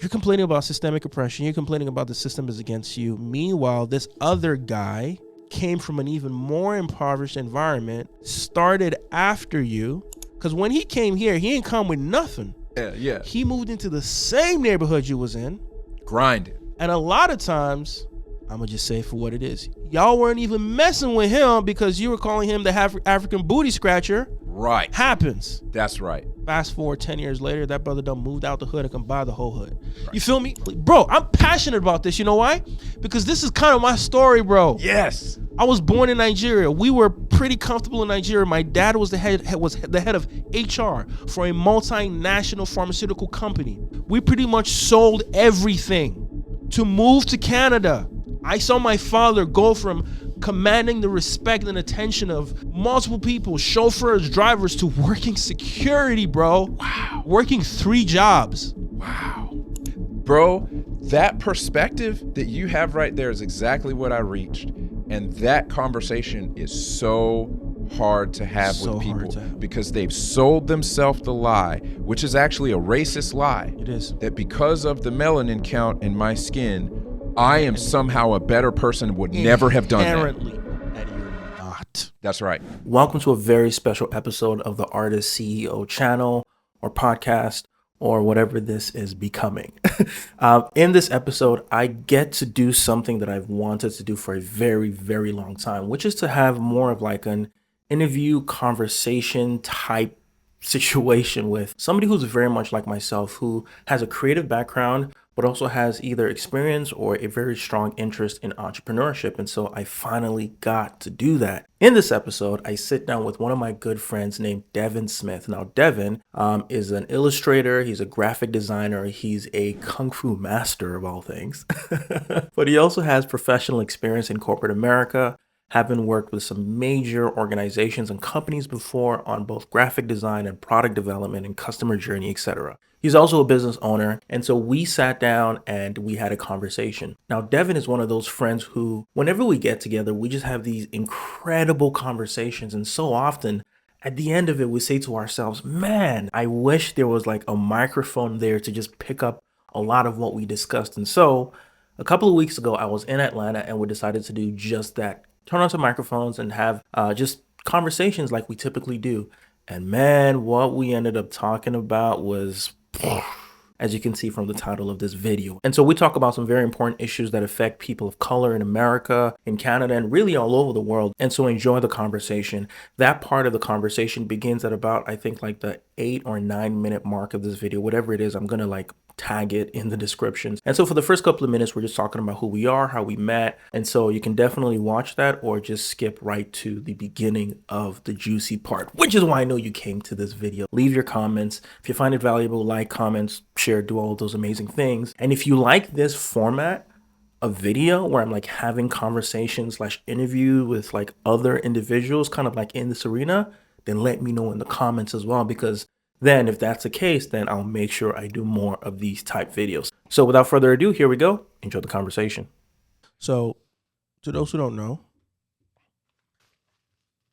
You're complaining about systemic oppression. You're complaining about the system is against you. Meanwhile, this other guy came from an even more impoverished environment, started after you. Because when he came here, he ain't come with nothing. Yeah. He moved into the same neighborhood you was in. Grinded. And a lot of times, I'm going to just say it for what it is. Y'all weren't even messing with him because you were calling him the African booty scratcher. Right. Happens. That's right. Fast forward 10 years later, that brother done moved out the hood and can buy the whole hood. Right. You feel me? Bro, I'm passionate about this. You know why? Because this is kind of my story, bro. Yes. I was born in Nigeria. We were pretty comfortable in Nigeria. My dad was the head of HR for a multinational pharmaceutical company. We pretty much sold everything to move to Canada. I saw my father go from commanding the respect and attention of multiple people, chauffeurs, drivers, to working security, bro. Wow. Working 3 jobs. Wow. Bro, that perspective that you have right there is exactly what I reached. And that conversation is so hard to have with people because they've sold themselves the lie, which is actually a racist lie. It is. That because of the melanin count in my skin, I am somehow a better person and would never have done that. Inherently, that you're not. That's right. Welcome to a very special episode of the Artist CEO channel or podcast or whatever this is becoming. In this episode, I get to do something that I've wanted to do for a very, very long time, which is to have more of like an interview conversation type situation with somebody who's very much like myself, who has a creative background, but also has either experience or a very strong interest in entrepreneurship. And so I finally got to do that. In this episode, I sit down with one of my good friends named Devin Smith. Now, Devin is an illustrator. He's a graphic designer. He's a kung fu master of all things. But he also has professional experience in corporate America, having worked with some major organizations and companies before on both graphic design and product development and customer journey, etc. He's also a business owner, and so we sat down and we had a conversation. Now, Devin is one of those friends who, whenever we get together, we just have these incredible conversations, and so often, at the end of it, we say to ourselves, man, I wish there was like a microphone there to just pick up a lot of what we discussed. And so, a couple of weeks ago, I was in Atlanta and we decided to do just that. Turn on some microphones and have just conversations like we typically do. And man, what we ended up talking about was, as you can see from the title of this video. And so we talk about some very important issues that affect people of color in America, in Canada, and really all over the world. And so enjoy the conversation. That part of the conversation begins at about, I think, like the 8 or 9 minute mark of this video. Whatever it is, I'm gonna like tag it in the descriptions. And so for the first couple of minutes, we're just talking about who we are, how we met. And so you can definitely watch that or just skip right to the beginning of the juicy part, which is why I know you came to this video. Leave your comments. If you find it valuable, like, comments, share, do all of those amazing things. And if you like this format of video where I'm like having conversations / interview with like other individuals kind of like in this arena, then let me know in the comments as well, because then if that's the case, then I'll make sure I do more of these type videos. So without further ado, here we go. Enjoy the conversation. So to those who don't know,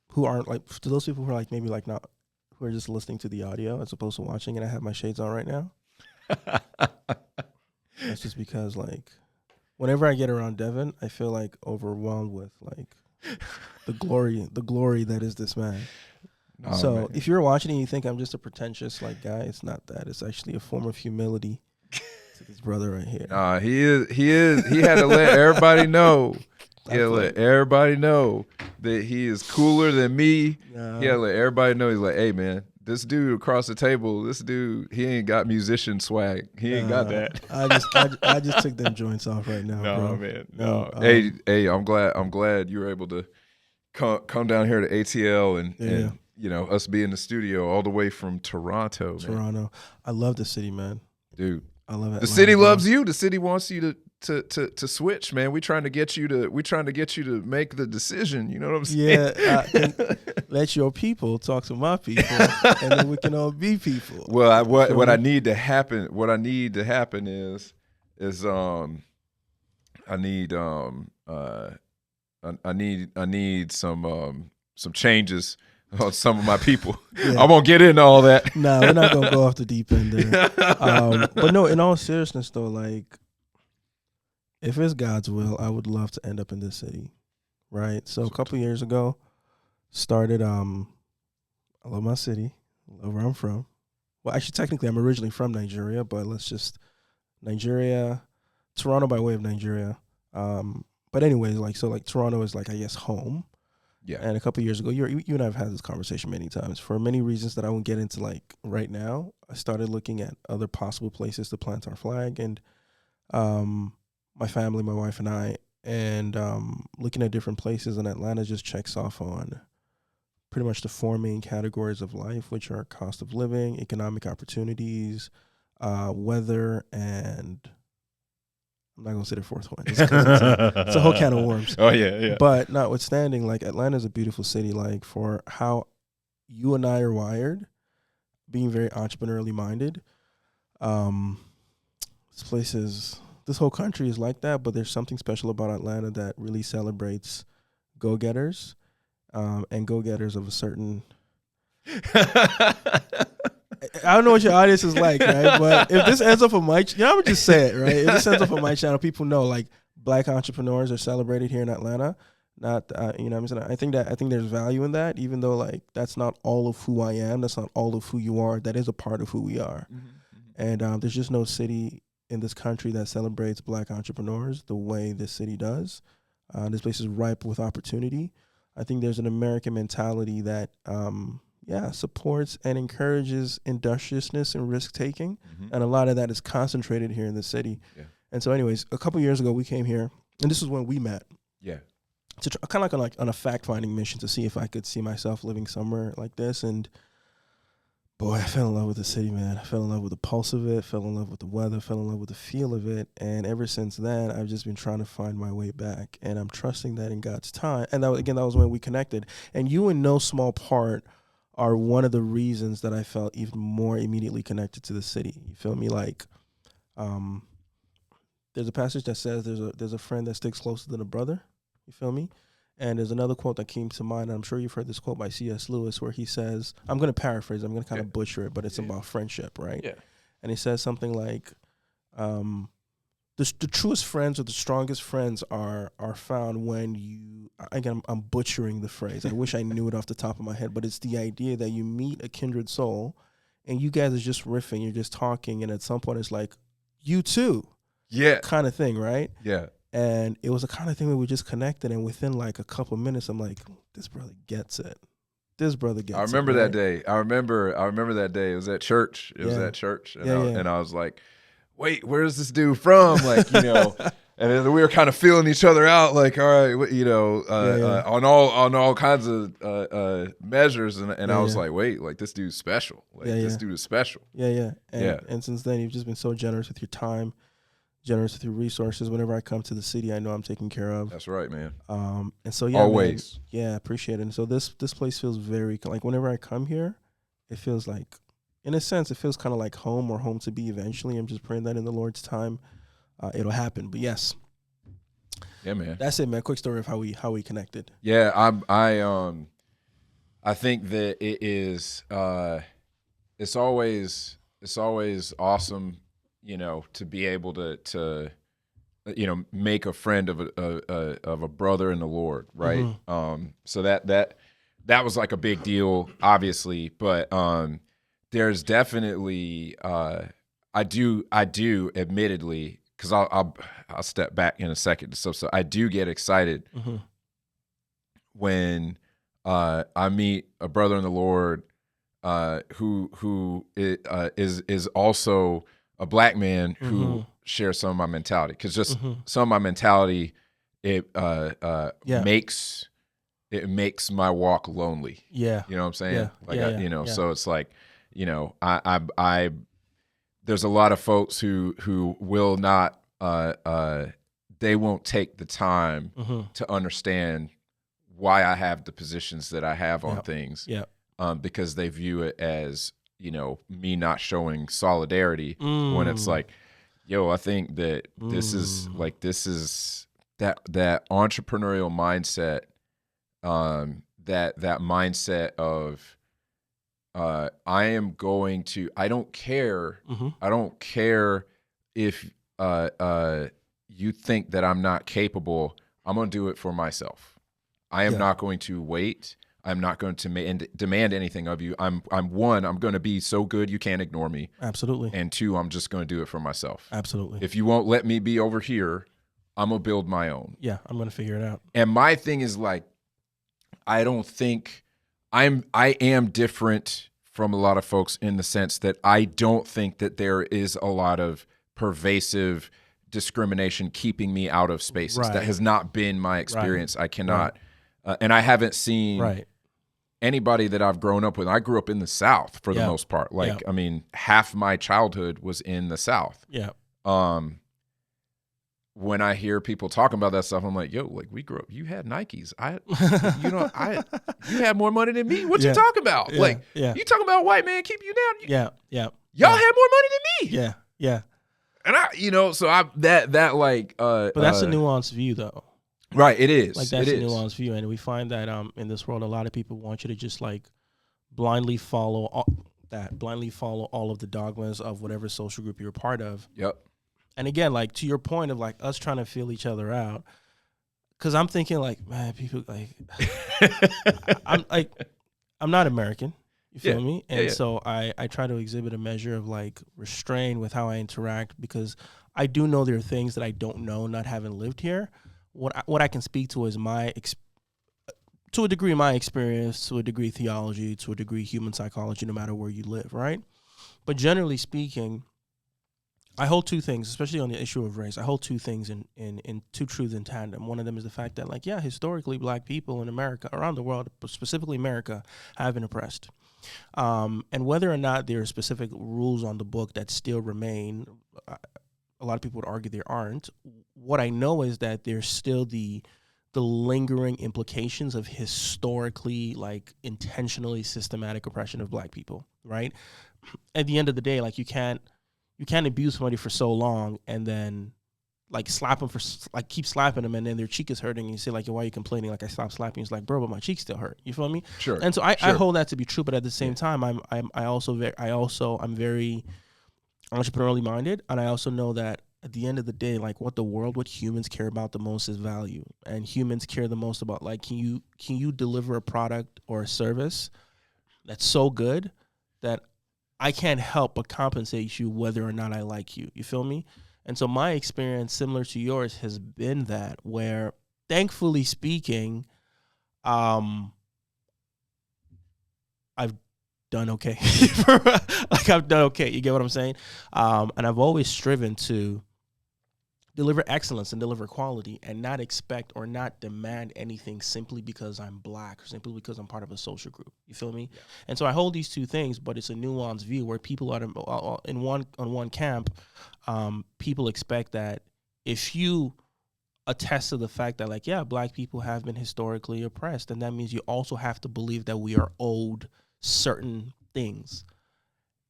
who aren't like, to those people who are like maybe like not, who are just listening to the audio as opposed to watching, and I have my shades on right now. That's just because like whenever I get around Devin, I feel like overwhelmed with like the glory that is this man. Oh, so man, if you're watching and you think I'm just a pretentious like guy, it's not that. It's actually a form of humility to this brother right here. He is. He had to let everybody know. He had to let everybody know that he is cooler than me. He had to let everybody know. He's like, hey man, this dude across the table, this dude, he ain't got musician swag. He ain't got that. I just took them joints off right now, bro. No, man. No. Hey, I'm glad you were able to come down here to ATL and you know, us be in the studio all the way from Toronto. Man. I love the city, man. Dude, I love it. The city loves you. The city wants you to switch, man. We trying to get you to make the decision. You know what I'm saying? Yeah, let your people talk to my people, and then we can all be people. Well, what I need to happen is I need some changes Oh, some of my people. I won't get into all that. Nah, we're not gonna go off the deep end there. But no, in all seriousness though, like if it's God's will, I would love to end up in this city. Right. So a couple of years ago, started I love my city, love where I'm from. Well, actually technically I'm originally from Nigeria, but let's just Nigeria, Toronto by way of Nigeria. But anyways, like Toronto is like I guess home. Yeah. And a couple of years ago, you and I have had this conversation many times. For many reasons that I won't get into like right now, I started looking at other possible places to plant our flag. And my family, my wife and I, and looking at different places. And Atlanta just checks off on pretty much the four main categories of life, which are cost of living, economic opportunities, weather, and I'm not going to say the fourth one. It's a whole can of worms. Oh, yeah. But notwithstanding, like Atlanta is a beautiful city, like for how you and I are wired, being very entrepreneurially minded. This whole country is like that, but there's something special about Atlanta that really celebrates go-getters and go-getters of a certain... I don't know what your audience is like, right? But if this ends up on my, I'm gonna just say it, right? If this ends up on my channel, people know like Black entrepreneurs are celebrated here in Atlanta. Not, you know what I'm saying? I think there's value in that, even though like that's not all of who I am. That's not all of who you are. That is a part of who we are. Mm-hmm. And there's just no city in this country that celebrates Black entrepreneurs the way this city does. This place is ripe with opportunity. I think there's an American mentality that, supports and encourages industriousness and risk-taking. Mm-hmm. And a lot of that is concentrated here in the city. Yeah. And so anyways, a couple years ago, we came here, and this is when we met. Yeah. To kind of like on a fact-finding mission to see if I could see myself living somewhere like this. And boy, I fell in love with the city, man. I fell in love with the pulse of it, fell in love with the weather, fell in love with the feel of it. And ever since then, I've just been trying to find my way back. And I'm trusting that in God's time. And that was when we connected. And you in no small part are one of the reasons that I felt even more immediately connected to the city. You feel me? Like, there's a passage that says there's a friend that sticks closer than a brother. You feel me? And there's another quote that came to mind. And I'm sure you've heard this quote by C.S. Lewis where he says, I'm going to paraphrase, I'm going to kind of butcher it, but it's about friendship, right? Yeah. And he says something like, the truest friends or the strongest friends are found when you, again, I'm butchering the phrase. I wish I knew it off the top of my head, but it's the idea that you meet a kindred soul and you guys are just riffing, you're just talking, and at some point it's like, you too. Yeah. Kind of thing, right? Yeah. And it was a kind of thing where we just connected, and within like a couple of minutes, I'm like, this brother gets it. This brother gets it. I remember that day. I remember that day. It was at church. And I was like, wait, where's this dude from? Like, you know, and then we were kind of feeling each other out, like, all right, you know, on all kinds of measures. And I was like, wait, like this dude's special. Like this dude is special. Yeah. And since then, you've just been so generous with your time, generous with your resources. Whenever I come to the city, I know I'm taken care of. That's right, man. And so, always. Man, yeah, appreciate it. And so this place feels very, like whenever I come here, it feels like, in a sense, it feels kind of like home or home to be eventually. I'm just praying that in the Lord's time, it'll happen. But yes. Yeah, man. That's it, man. Quick story of how we connected. Yeah, I think that it is it's always awesome, you know, to be able to you know, make a friend of a brother in the Lord, right? Mm-hmm. So that was like a big deal, obviously, but there's definitely I do admittedly, because I'll step back in a second. So I do get excited when I meet a brother in the Lord who is also a Black man who shares some of my mentality, because just some of my mentality makes my walk lonely. Yeah, you know what I'm saying? So it's like, you know, I there's a lot of folks who will not they won't take the time to understand why I have the positions that I have on things. Because they view it as, you know, me not showing solidarity when it's like, yo, I think that this is that entrepreneurial mindset that mindset of I don't care. Mm-hmm. I don't care if you think that I'm not capable. I'm going to do it for myself. I am not going to wait. I'm not going to demand anything of you. I'm one, I'm going to be so good you can't ignore me. Absolutely. And two, I'm just going to do it for myself. Absolutely. If you won't let me be over here, I'm going to build my own. Yeah, I'm going to figure it out. And my thing is like, I don't think I am different from a lot of folks in the sense that I don't think that there is a lot of pervasive discrimination keeping me out of spaces. Right. That has not been my experience. Right. I cannot, and I haven't seen anybody that I've grown up with. I grew up in the South for the most part. Like, I mean, half my childhood was in the South. Yeah. When I hear people talking about that stuff, I'm like, yo, like we grew up, you had Nikes. You had more money than me. What you talking about? You talking about a white man keeping you down? Y'all had more money than me. Yeah. And but that's a nuanced view though. Right, it is. Like that's a nuanced view. And we find that in this world, a lot of people want you to just like blindly follow all of the dogmas of whatever social group you're a part of. Yep. And again, like to your point of like us trying to feel each other out, because I'm thinking like, man, people like, I'm not American, you feel me? And so I try to exhibit a measure of like restraint with how I interact, because I do know there are things that I don't know, not having lived here. What I can speak to is to a degree my experience, to a degree theology, to a degree human psychology, no matter where you live, right? But generally speaking, I hold two things, especially on the issue of race. I hold two things in two truths in tandem. One of them is the fact that, like, historically, black people in America, around the world, but specifically America, have been oppressed. And whether or not there are specific rules on the book that still remain, a lot of people would argue there aren't. What I know is that there's still the lingering implications of historically, like, intentionally systematic oppression of black people, right? At the end of the day, like, you can't abuse somebody for so long and then like slap them keep slapping them, and then their cheek is hurting and you say like, why are you complaining? Like, I stopped slapping. It's like, bro, but my cheek still hurt. You feel me? Sure. And so I hold that to be true, but at the same time, I'm very entrepreneurially minded, and I also know that at the end of the day, like what humans care about the most is value, and humans care the most about like, can you deliver a product or a service that's so good that I can't help but compensate you whether or not I like you. You feel me? And so my experience, similar to yours, has been that where, thankfully speaking, I've done okay. I've done okay. You get what I'm saying? And I've always striven to deliver excellence and deliver quality and not expect or not demand anything simply because I'm black or simply because I'm part of a social group. You feel me? Yeah. And so I hold these two things, but it's a nuanced view where people are on one camp. People expect that if you attest to the fact that like, black people have been historically oppressed, and that means you also have to believe that we are owed certain things.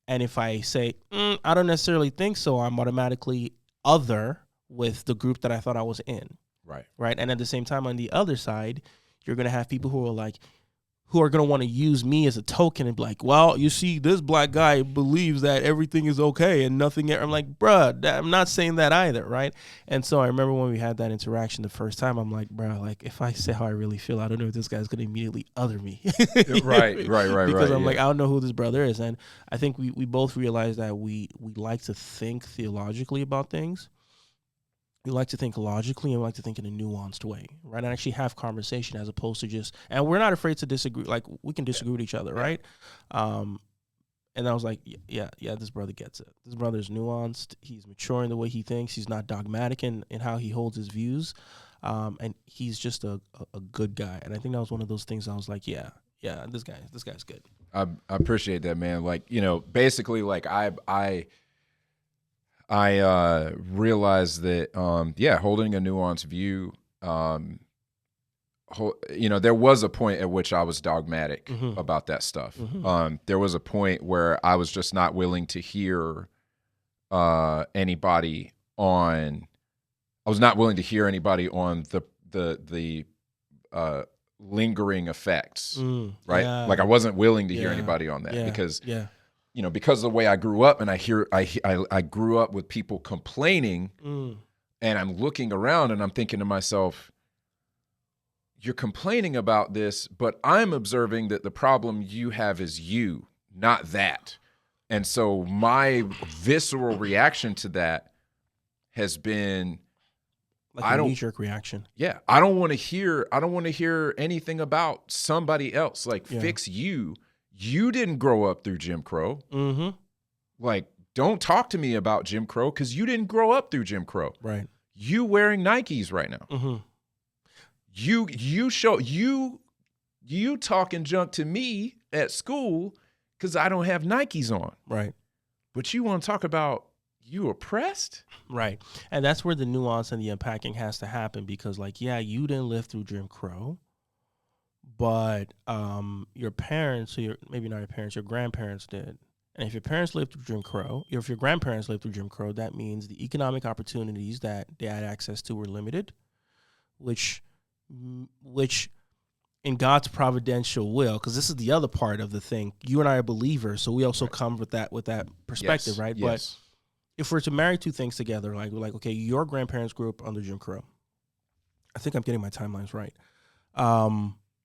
And if I say, I don't necessarily think so, I'm automatically other with the group that I thought I was in. Right. And at the same time, on the other side, you're going to have people who are going to want to use me as a token and be like, well, you see, this black guy believes that everything is okay and nothing. I'm like, bruh, I'm not saying that either. Right. And so I remember when we had that interaction the first time, I'm like, bruh, like if I say how I really feel, I don't know if this guy's going to immediately other me. Right. Because I'm like, I don't know who this brother is. And I think we both realize that we like to think theologically about things. We like to think logically, and we like to think in a nuanced way, right? And actually have conversation as opposed to just, and we're not afraid to disagree. Like, we can disagree with each other, right? And I was like, this brother gets it. This brother is nuanced. He's mature in the way he thinks. He's not dogmatic in how he holds his views. And he's just a good guy. And I think that was one of those things I was like, this guy's good. I appreciate that, man. Like, basically, like I realized that, holding a nuanced view, there was a point at which I was dogmatic about that stuff. There was a point where I was just not willing to hear anybody on the lingering effects, right? Yeah. Like I wasn't willing to hear anybody on that because, because of the way I grew up, and I grew up with people complaining, and I'm looking around and I'm thinking to myself, you're complaining about this, but I'm observing that the problem you have is you, not that. And so my visceral reaction to that has been, like a knee-jerk reaction. Yeah, I don't want to hear anything about somebody else. Like, fix you. You didn't grow up through Jim Crow. Like, don't talk to me about Jim Crow because you didn't grow up through Jim Crow. Right. You wearing Nikes right now. You talking junk to me at school because I don't have Nikes on. Right. But you want to talk about you oppressed? Right. And that's where the nuance and the unpacking has to happen because, like, yeah, you didn't live through Jim Crow, but your parents, or maybe not your parents, your grandparents did. And if your parents lived through Jim Crow, if your grandparents lived through Jim Crow, that means the economic opportunities that they had access to were limited, which in God's providential will, because this is the other part of the thing. You and I are believers, so we also come with that perspective, right? Yes. But if we're to marry two things together, like we're like, okay, your grandparents grew up under Jim Crow. I think I'm getting my timelines right.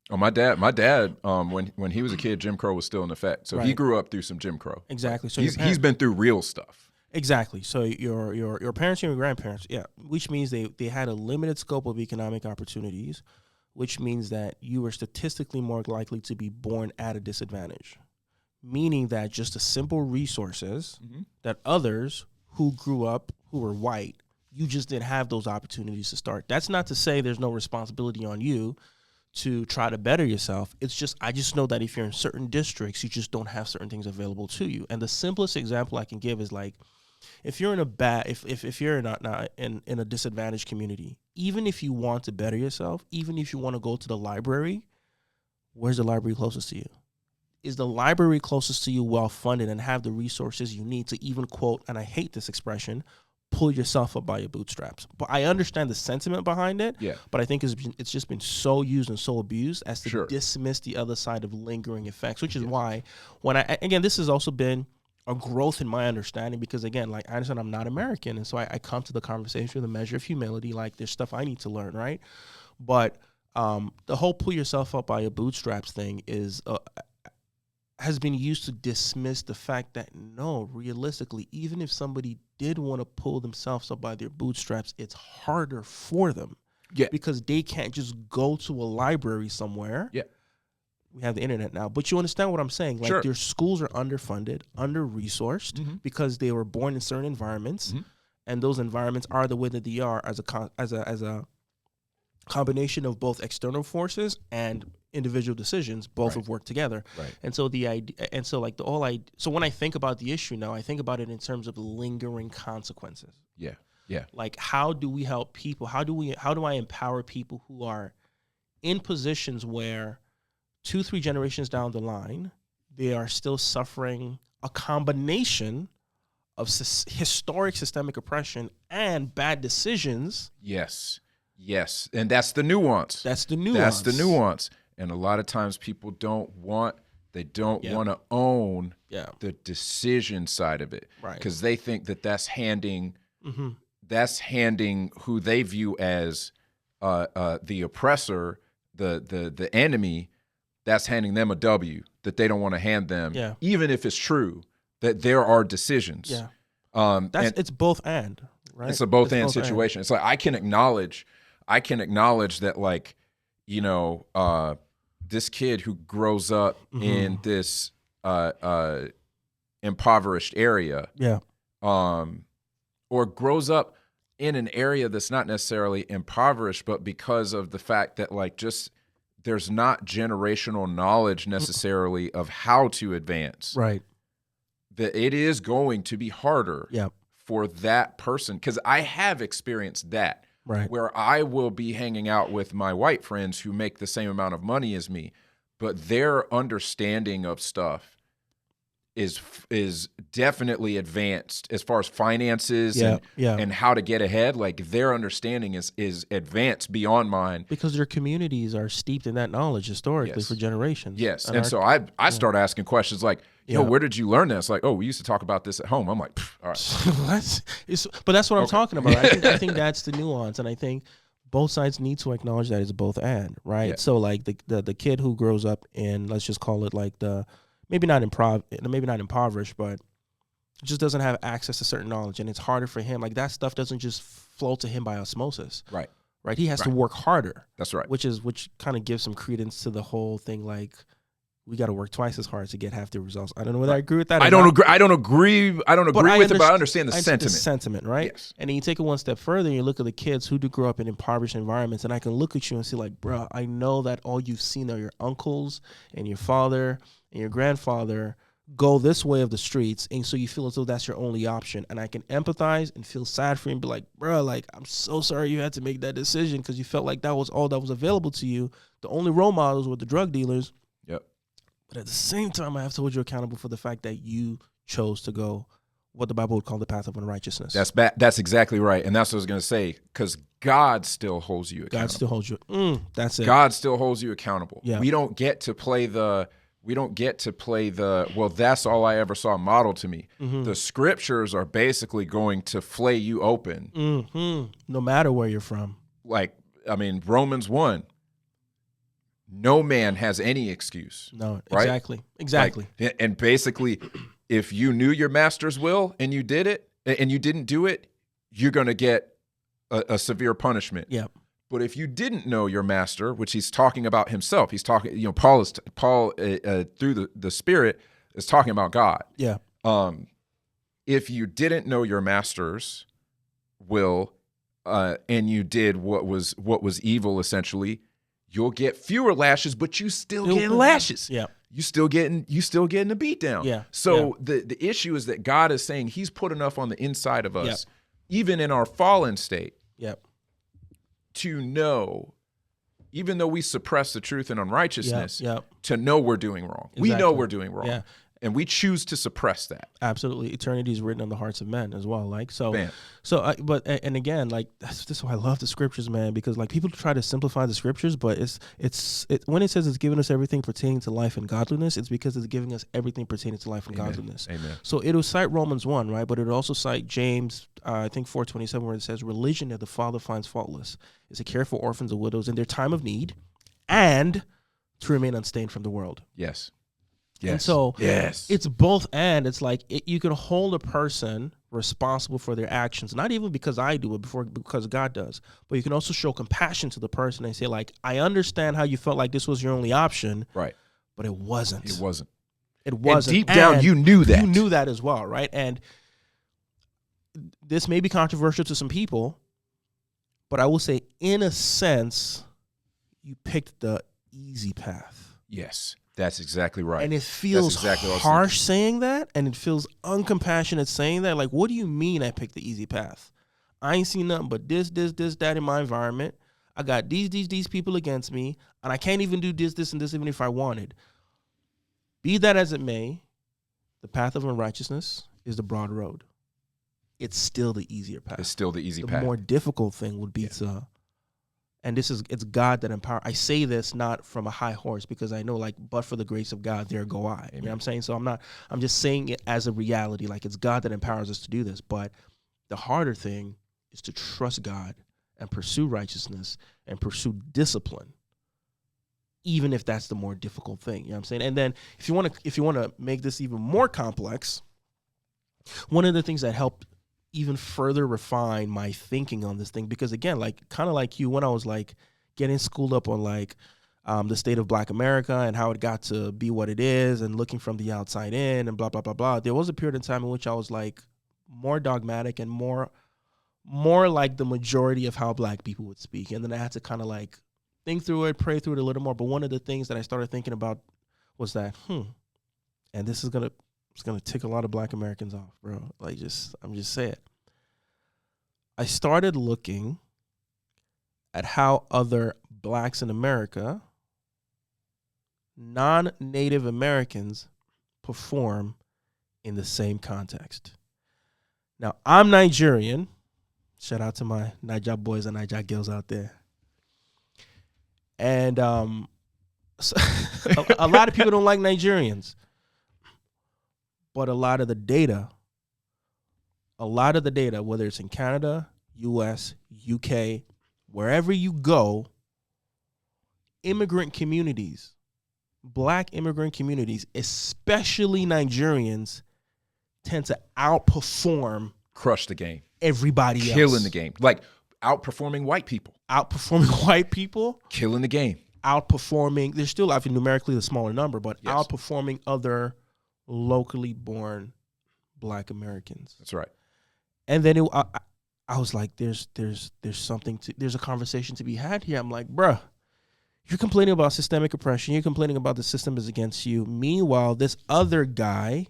My dad, when he was a kid, Jim Crow was still in effect. So he grew up through some Jim Crow. Exactly. So he's been through real stuff. Exactly. So your parents and your grandparents, which means they had a limited scope of economic opportunities, which means that you were statistically more likely to be born at a disadvantage, meaning that just the simple resources that others who grew up, who were white, you just didn't have those opportunities to start. That's not to say there's no responsibility on you to try to better yourself. It's just, I just know that if you're in certain districts, you just don't have certain things available to you. And the simplest example I can give is like, if you're in if you're not in a disadvantaged community, even if you want to better yourself, even if you want to go to the library, where's the library closest to you? Is the library closest to you well-funded and have the resources you need to even quote, and I hate this expression, pull yourself up by your bootstraps? But I understand the sentiment behind it, but I think it's just been so used and so abused as to dismiss the other side of lingering effects, which is why again, this has also been a growth in my understanding because, again, like I understand I'm not American, and so I come to the conversation with a measure of humility, like there's stuff I need to learn, right? But the whole pull yourself up by your bootstraps thing has been used to dismiss the fact that, no, realistically, even if somebody did want to pull themselves up by their bootstraps, it's harder for them because they can't just go to a library somewhere. We have the internet now, but you understand what I'm saying? Like their schools are underfunded, under-resourced because they were born in certain environments, and those environments are the way that they are as a combination of both external forces and individual decisions, both have worked together. And so the idea, and so like so when I think about the issue now, I think about it in terms of lingering consequences. Like, how do we help people? How do I empower people who are in positions where 2-3 generations down the line, they are still suffering a combination of historic systemic oppression and bad decisions? Yes. And that's the nuance. And a lot of times people don't want to own the decision side of it. Because they think that that's handing who they view as the oppressor, the enemy, that's handing them a W that they don't want to hand them, even if it's true that there are decisions. It's both and, right? It's a both and situation. It's like I can acknowledge that, like, this kid who grows up in this impoverished area, or grows up in an area that's not necessarily impoverished, but because of the fact that, like, just there's not generational knowledge necessarily of how to advance. That it is going to be harder for that person. Because I have experienced that. Where I will be hanging out with my white friends who make the same amount of money as me, but their understanding of stuff is definitely advanced as far as finances Yeah. and how to get ahead. Like their understanding is advanced beyond mine. Because their communities are steeped in that knowledge historically Yes. for generations. Yes. And so I start asking questions like, yo, where did you learn this? Like, oh, we used to talk about this at home. I'm like, all right. But that's what I'm talking about. I think that's the nuance. And I think both sides need to acknowledge that it's both and, right? Yeah. So like the kid who grows up in, let's just call it like maybe not impoverished, but just doesn't have access to certain knowledge, and it's harder for him. Like that stuff doesn't just flow to him by osmosis. Right. He has to work harder. That's right. Which kind of gives some credence to the whole thing. Like we got to work twice as hard to get half the results. I don't know whether I agree with that. I don't agree with it, but I understand the sentiment. The sentiment, right? Yes. And then you take it one step further, and you look at the kids who do grow up in impoverished environments, and I can look at you and see, like, bro, I know that all you've seen are your uncles and your father and your grandfather go this way of the streets, and so you feel as though that's your only option. And I can empathize and feel sad for you and be like, bro, like, I'm so sorry you had to make that decision because you felt like that was all that was available to you. The only role models were the drug dealers. Yep. But at the same time, I have to hold you accountable for the fact that you chose to go what the Bible would call the path of unrighteousness. That's exactly right. And that's what I was going to say, because God still holds you accountable. God still holds you. That's it. God still holds you accountable. Yeah. We don't get to play the, well, that's all I ever saw modeled to me. Mm-hmm. The scriptures are basically going to flay you open. Mm-hmm. No matter where you're from. Like, I mean, Romans 1. No man has any excuse. No, right? Exactly. Like, and basically, if you knew your master's will and you did it and you didn't do it, you're going to get a severe punishment. Yeah. But if you didn't know your master, which he's talking about himself, he's talking, Paul through the Spirit is talking about God. Yeah. If you didn't know your master's will and you did what was evil, essentially, you'll get fewer lashes, but you still get lashes. Yeah. You still getting a beat down. Yeah. So the issue is that God is saying he's put enough on the inside of us, even in our fallen state, to know, even though we suppress the truth and unrighteousness, to know we're doing wrong. Exactly. We know we're doing wrong. Yeah. And we choose to suppress that. Absolutely. Eternity is written on the hearts of men as well. Like, so, Bam. and again, like, this is why I love the scriptures, man, because like people try to simplify the scriptures, but it's when it says it's giving us everything pertaining to life and godliness, it's because it's giving us everything pertaining to life and godliness. Amen. So it'll cite Romans 1, right? But it'll also cite James, I think 4:27, where it says, religion that the Father finds faultless is to care for orphans and widows in their time of need and to remain unstained from the world. Yes. Yes. And so it's both and. It's like you can hold a person responsible for their actions, not even because I do it, because God does. But you can also show compassion to the person and say, like, I understand how you felt like this was your only option. Right. But it wasn't. It wasn't. And deep down, you knew that. You knew that as well, right? And this may be controversial to some people, but I will say, in a sense, you picked the easy path. Yes. That's exactly right. And it feels harsh saying that, and it feels uncompassionate saying that. Like, what do you mean I picked the easy path? I ain't seen nothing but this, that in my environment. I got these people against me, and I can't even do this, and this even if I wanted. Be that as it may, the path of unrighteousness is the broad road. It's still the easier path. It's still the easy path. The more difficult thing would be to... And it's God that empowers. I say this not from a high horse because I know, like, but for the grace of God, there go I. Amen. You know what I'm saying? So I'm just saying it as a reality. Like, it's God that empowers us to do this. But the harder thing is to trust God and pursue righteousness and pursue discipline, even if that's the more difficult thing. You know what I'm saying? And then if you want to make this even more complex, one of the things that helped even further refine my thinking on this thing, because again, like, kind of like you, when I was like getting schooled up on like the state of Black America and how it got to be what it is and looking from the outside in and blah, blah, blah, blah. There was a period of time in which I was like more dogmatic and more like the majority of how Black people would speak. And then I had to kind of like think through it, pray through it a little more. But one of the things that I started thinking about was that, and this is it's going to tick a lot of Black Americans off, bro. Like, I'm just saying. I started looking at how other Blacks in America, non-Native Americans, perform in the same context. Now, I'm Nigerian. Shout out to my Niger boys and Niger girls out there. And so a lot of people don't like Nigerians. But a lot of the data, whether it's in Canada, US, UK, wherever you go, immigrant communities, Black immigrant communities, especially Nigerians, tend to outperform, crush the game, everybody else, killing the game, like outperforming white people, killing the game, outperforming. They're still, I think, numerically the smaller number, but yes, outperforming other locally born Black Americans. That's right. And then I was like, there's something to, there's a conversation to be had here. I'm like, bruh, you're complaining about systemic oppression. You're complaining about the system is against you. Meanwhile, this other guy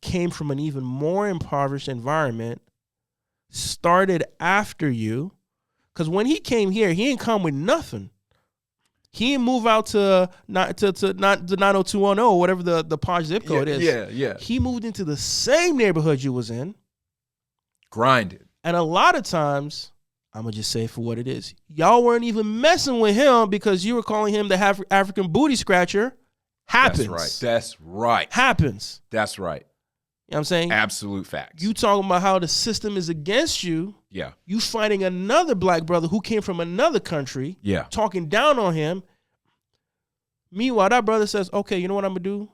came from an even more impoverished environment, started after you. Because when he came here, he didn't come with nothing. He didn't move out to not the 90210 or whatever the Podge zip code is. Yeah. He moved into the same neighborhood you was in. Grinded. And a lot of times, I'm going to just say it for what it is. Y'all weren't even messing with him because you were calling him the African booty scratcher. Happens. That's right. Happens. That's right. You know what I'm saying? Absolute facts. You talking about how the system is against you. Yeah. You finding another Black brother who came from another country. Yeah. Talking down on him. Meanwhile, that brother says, okay, you know what I'm going to do?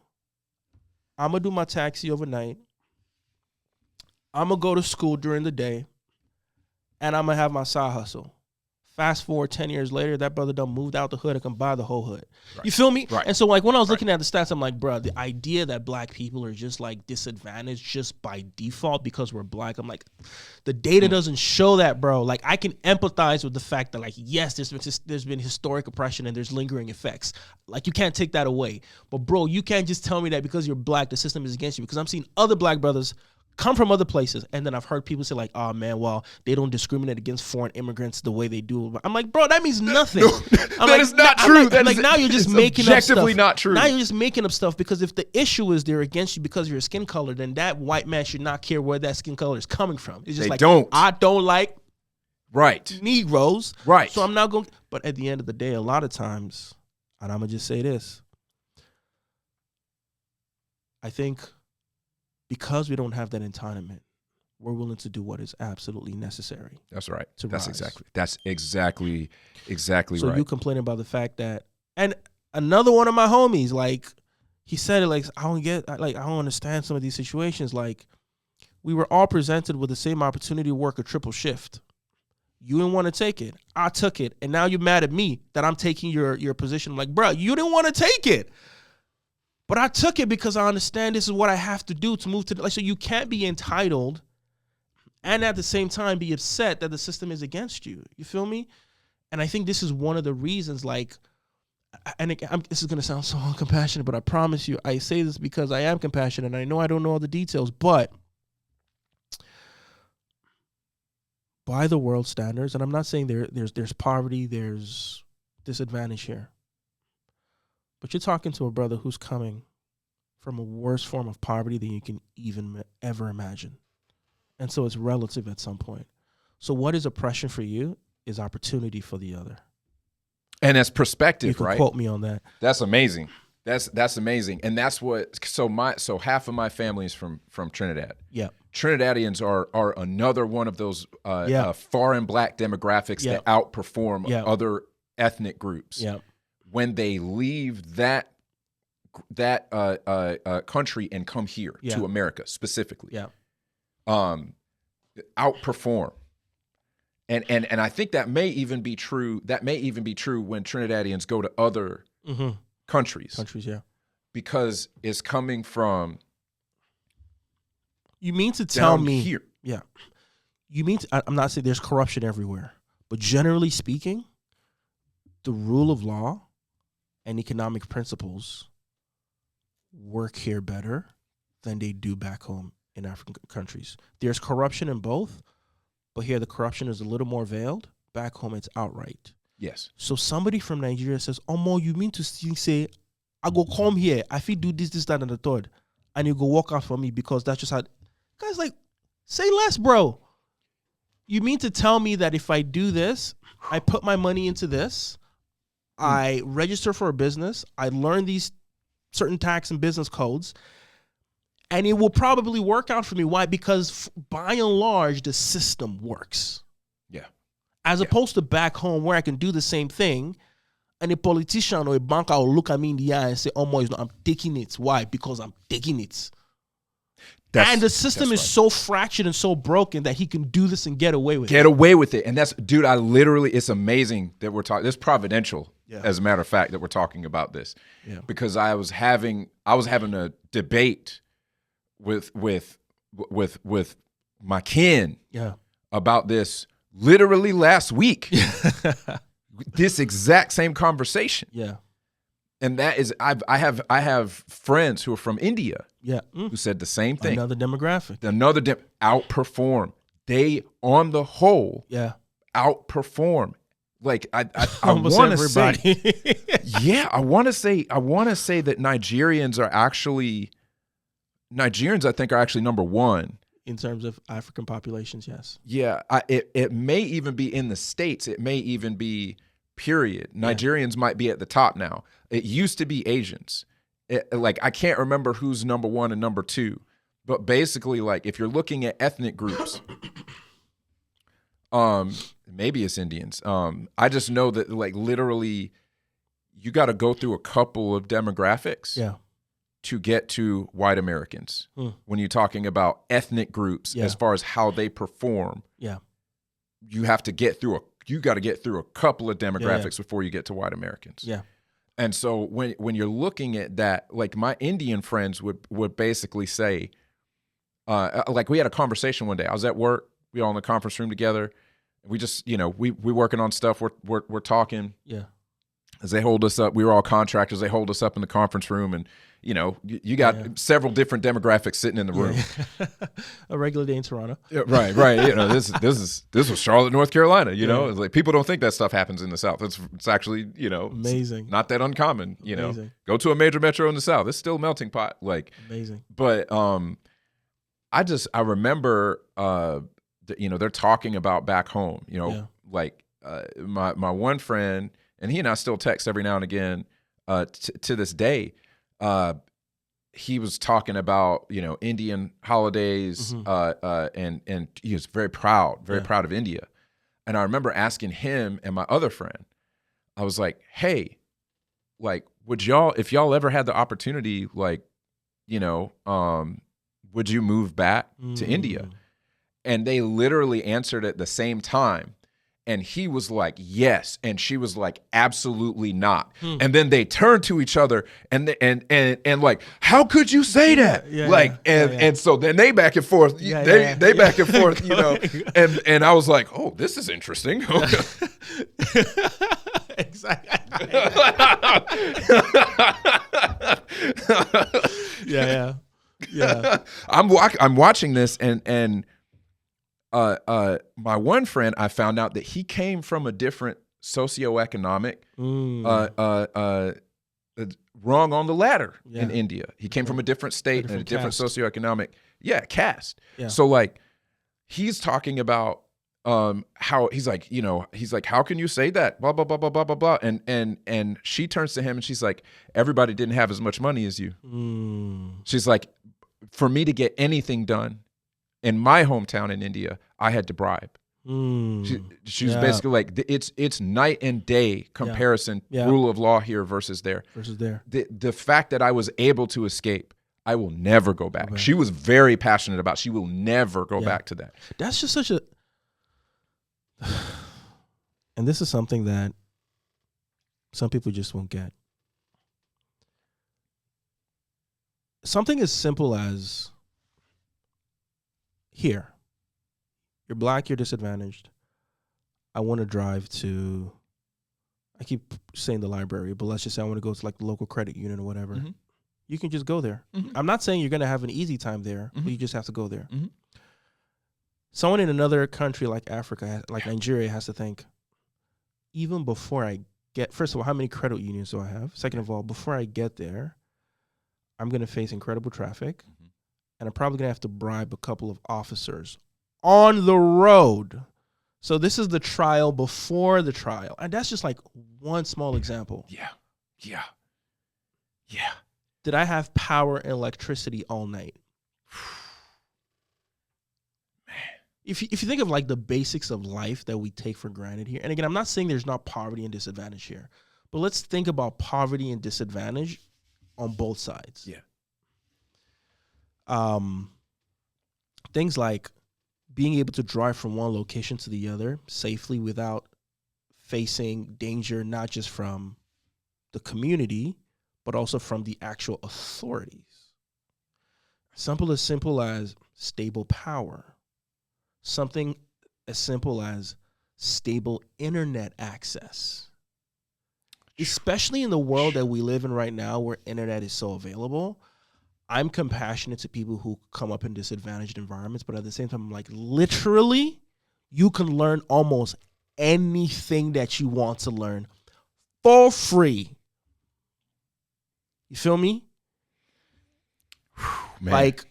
I'm going to do my taxi overnight. I'm going to go to school during the day. And I'm going to have my side hustle. Fast forward 10 years later, that brother done moved out the hood and can buy the whole hood. Right. You feel me? Right. And so like when I was looking at the stats, I'm like, bro, the idea that Black people are just like disadvantaged just by default because we're Black, I'm like, the data doesn't show that, bro. Like I can empathize with the fact that like, yes, there's been historic oppression and there's lingering effects. Like you can't take that away. But bro, you can't just tell me that because you're Black, the system is against you, because I'm seeing other Black brothers come from other places, and then I've heard people say like, "Oh man, well they don't discriminate against foreign immigrants the way they do." I'm like, bro, that means nothing. That is not true. Now you're just making up stuff. Objectively not true. Now you're just making up stuff because if the issue is they're against you because of your skin color, then that white man should not care where that skin color is coming from. It's just I don't like Negroes, right? So I'm not going. But at the end of the day, a lot of times, and I'm gonna just say this, I think, because we don't have that entitlement, we're willing to do what is absolutely necessary. That's right. That's exactly right. So you complaining about the fact that, and another one of my homies, like he said it, like I don't understand some of these situations. Like we were all presented with the same opportunity to work a triple shift. You didn't want to take it. I took it, and now you're mad at me that I'm taking your position. I'm like, bro, you didn't want to take it. But I took it because I understand this is what I have to do to move to so you can't be entitled and at the same time be upset that the system is against you. You feel me? And I think this is one of the reasons, like, and this is going to sound so uncompassionate, but I promise you, I say this because I am compassionate and I know I don't know all the details, but by the world standards, and I'm not saying there's poverty, there's disadvantage here. But you're talking to a brother who's coming from a worse form of poverty than you can even ever imagine. And so it's relative at some point. So what is oppression for you is opportunity for the other. And that's perspective, you can right? Quote me on that. That's amazing. That's amazing. And that's what, so half of my family is from Trinidad. Yeah. Trinidadians are another one of those foreign Black demographics that outperform other ethnic groups. Yeah. When they leave that country and come here to America specifically, outperform, and I think that may even be true. That may even be true when Trinidadians go to other countries. Because it's coming from. You mean to tell me here? Yeah. You mean to, I'm not saying there's corruption everywhere, but generally speaking, the rule of law and economic principles work here better than they do back home in African countries. There's corruption in both, but here the corruption is a little more veiled. Back home, it's outright. Yes. So somebody from Nigeria says, "Oh, Mo, you mean to say, I go come here, I feel do this, that, and the third." and you go walk out for me because that's just how. Guys, like, say less, bro. You mean to tell me that if I do this, I put my money into this, I register for a business, I learn these certain tax and business codes, and it will probably work out for me. Why? Because by and large, the system works. Yeah. As opposed to back home where I can do the same thing, and a politician or a banker will look at me in the eye and say, "Oh, no, I'm taking it." Why? Because I'm taking it. And the system is so fractured and so broken that he can do this and get away with it. Get away with it. And that's, dude, it's amazing that we're talking. It's providential, as a matter of fact, that we're talking about this. Yeah. Because I was having a debate with my kin about this literally last week. This exact same conversation. Yeah. And that is, I have friends who are from India, who said the same thing. Another demographic. Outperform. They, on the whole, outperform. Like I want to say, I want to say that Nigerians, I think, are actually number one in terms of African populations. Yes. Yeah. It may even be in the States. It may even be. Period. Nigerians might be at the top now. It used to be Asians. Like, I can't remember who's number one and number two, but basically, like, if you're looking at ethnic groups, maybe it's Indians. I just know that, like, literally, you got to go through a couple of demographics to get to white Americans. When you're talking about ethnic groups, as far as how they perform, you have to get through you got to get through a couple of demographics before you get to white Americans. Yeah. And so when you're looking at that, like, my Indian friends would basically say, like, we had a conversation one day. I was at work. We all in the conference room together. We just, we working on stuff. We're talking. Yeah. As they hold us up, we were all contractors. They hold us up in the conference room, and you got several different demographics sitting in the room. A regular day in Toronto. Yeah, right. This was Charlotte, North Carolina. It's like, people don't think that stuff happens in the South. It's actually amazing. Not that uncommon. Go to a major metro in the South. It's still a melting pot. Like, amazing. But I remember they're talking about back home. Like my one friend, and he and I still text every now and again to this day. He was talking about, Indian holidays, and he was very proud of India. And I remember asking him and my other friend, I was like, hey, like, if y'all ever had the opportunity, like, would you move back to India? And they literally answered at the same time. And he was like, yes. And she was like, absolutely not. And then they turned to each other and like, how could you say that? And so then they back and forth, they back and forth, and I was like, oh, this is interesting. Exactly. I'm watching this and my one friend, I found out that he came from a different socioeconomic, rung on the ladder in India. He came from a different state and a different socioeconomic, caste. Yeah. So, like, he's talking about how he's like, how can you say that? Blah blah blah blah blah blah blah. And she turns to him and she's like, everybody didn't have as much money as you. She's like, for me to get anything done in my hometown in India, I had to bribe. She was basically like, it's night and day comparison, rule of law here versus there. The fact that I was able to escape, I will never go back. Okay. She was very passionate about, she will never go back to that. That's just such a, and this is something that some people just won't get. Something as simple as, here, you're black, you're disadvantaged. I want to drive to, I keep saying the library, but let's just say I want to go to, like, the local credit union or whatever. You can just go there. I'm not saying you're going to have an easy time there, but you just have to go there. Someone in another country like Africa, like Nigeria, has to think, even before I get, first of all, how many credit unions do I have? Second of all, before I get there, I'm going to face incredible traffic, and I'm probably going to have to bribe a couple of officers on the road. So this is the trial before the trial. And that's just like one small example. Yeah. Did I have power and electricity all night? Man. If you think of like the basics of life that we take for granted here, and again, I'm not saying there's not poverty and disadvantage here, but let's think about poverty and disadvantage on both sides. Yeah. Things like being able to drive from one location to the other safely without facing danger, not just from the community, but also from the actual authorities. Something as simple as stable power. Something as simple as stable internet access. Especially in the world that we live in right now where internet is so available, I'm compassionate to people who come up in disadvantaged environments, but at the same time, I'm like, literally, you can learn almost anything that you want to learn for free. You feel me? Man. Like,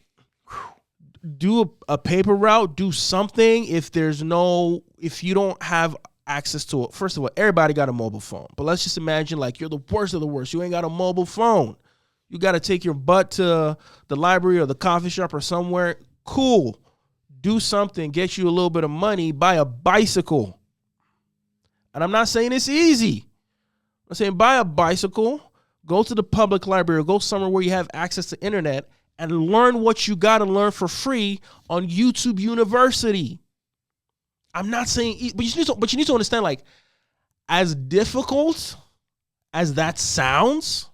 do a paper route, do something. If you don't have access to it, first of all, everybody got a mobile phone. But let's just imagine like you're the worst of the worst. You ain't got a mobile phone. You got to take your butt to the library or the coffee shop or somewhere. Cool. Do something, get you a little bit of money, buy a bicycle. And I'm not saying it's easy. I'm saying buy a bicycle, go to the public library, or go somewhere where you have access to internet and learn what you got to learn for free on YouTube University. I'm not saying, but you need to understand, like, as difficult as that sounds,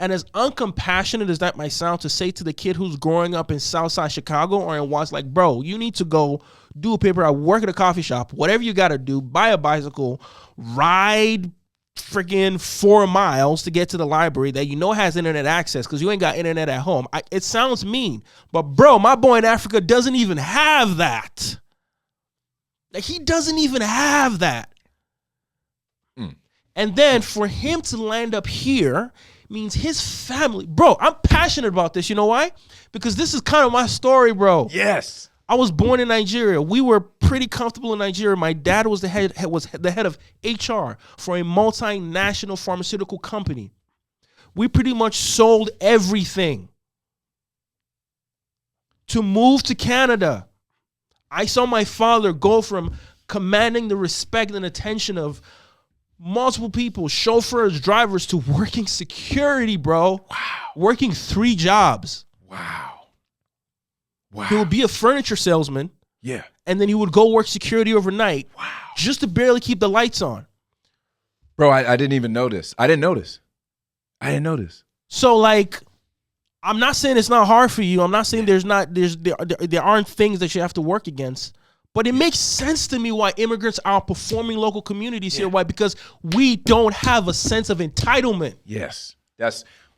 and as uncompassionate as that might sound to say to the kid who's growing up in Southside Chicago or in Watts, like, bro, you need to go do a paper, work at a coffee shop, whatever you got to do, buy a bicycle, ride freaking 4 miles to get to the library that you know has internet access because you ain't got internet at home. It sounds mean, but bro, my boy in Africa doesn't even have that. Like, he doesn't even have that. And then for him to land up here means his family, bro, I'm passionate about this. You know why? Because this is kind of my story, bro. Yes. I was born in Nigeria. We were pretty comfortable in Nigeria. My dad was the head of HR for a multinational pharmaceutical company. We pretty much sold everything. To move to Canada, I saw my father go from commanding the respect and attention of multiple people, chauffeurs, drivers, to working security, bro. Wow. Working 3 jobs. Wow. He would be a furniture salesman. Yeah. And then he would go work security overnight. Wow. Just to barely keep the lights on. Bro, I didn't even notice. I didn't notice. So, like, I'm not saying it's not hard for you. I'm not saying there aren't things that you have to work against. But it makes sense to me why immigrants are outperforming local communities here. Why? Because we don't have a sense of entitlement. Yes.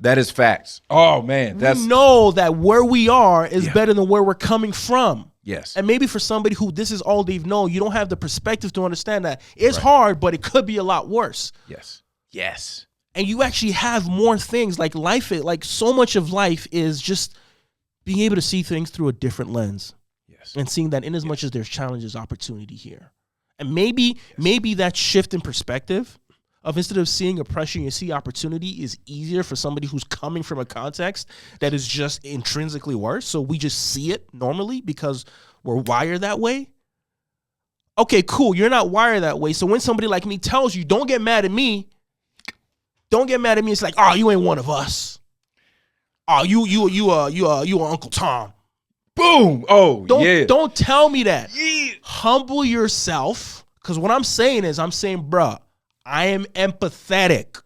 That is facts. Oh, man. We know that where we are is better than where we're coming from. Yes. And maybe for somebody who this is all they've known, you don't have the perspective to understand that it's hard, but it could be a lot worse. Yes. And you actually have more things. Like life, like so much of life is just being able to see things through a different lens. Yes. And seeing that in as much as there's challenges, opportunity here. And maybe that shift in perspective of instead of seeing oppression, you see opportunity is easier for somebody who's coming from a context that is just intrinsically worse. So we just see it normally because we're wired that way. Okay, cool. You're not wired that way. So when somebody like me tells you, don't get mad at me. It's like, oh, you ain't one of us. Oh, you Uncle Tom. Boom. Oh, Don't tell me that. Yeah. Humble yourself. Because what I'm saying is, bruh, I am empathetic.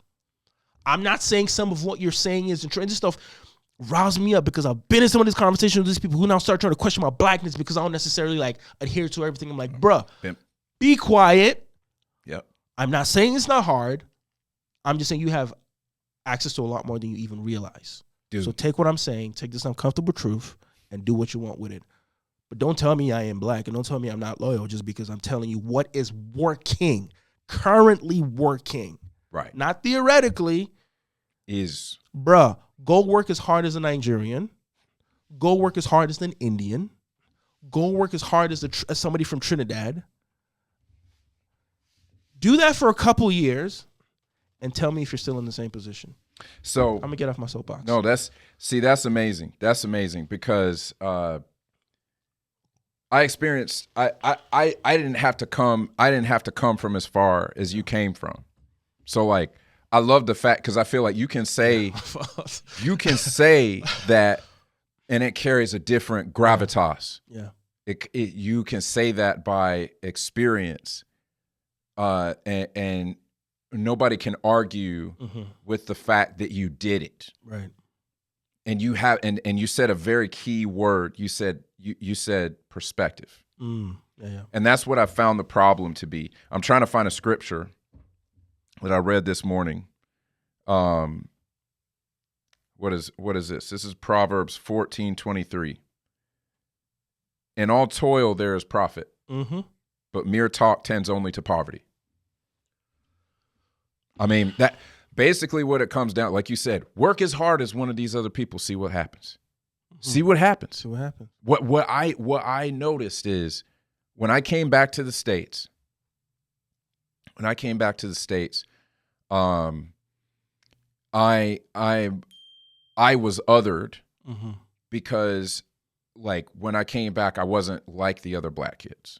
I'm not saying some of what you're saying is intrinsic. This stuff riles me up because I've been in some of these conversations with these people who now start trying to question my blackness because I don't necessarily like adhere to everything. I'm like, bruh, be quiet. Yep. I'm not saying it's not hard. I'm just saying you have access to a lot more than you even realize. Dude. So take what I'm saying, take this uncomfortable truth, and do what you want with it. But don't tell me I am black, and don't tell me I'm not loyal just because I'm telling you what is working, currently working. Right. Not theoretically, is, bruh, go work as hard as a Nigerian. Go work as hard as an Indian. Go work as hard as somebody from Trinidad. Do that for a couple years and tell me if you're still in the same position. So I'm going to get off my soapbox. No, that's amazing. That's amazing because I experienced, I didn't have to come from as far as you came from. So like, I love the fact, because I feel like you can say that and it carries a different gravitas. Yeah. You can say that by experience, and nobody can argue with the fact that you did it. Right. And you have, and you said a very key word. You said perspective. Yeah. And that's what I found the problem to be. I'm trying to find a scripture that I read this morning. What is this? This is Proverbs 14:23. In all toil there is profit, but mere talk tends only to poverty. I mean, that basically what it comes down, like you said, work as hard as one of these other people, see what happens. See what happens. See what happens. What I noticed is when I came back to the States, I was othered because, like, when I came back, I wasn't like the other black kids.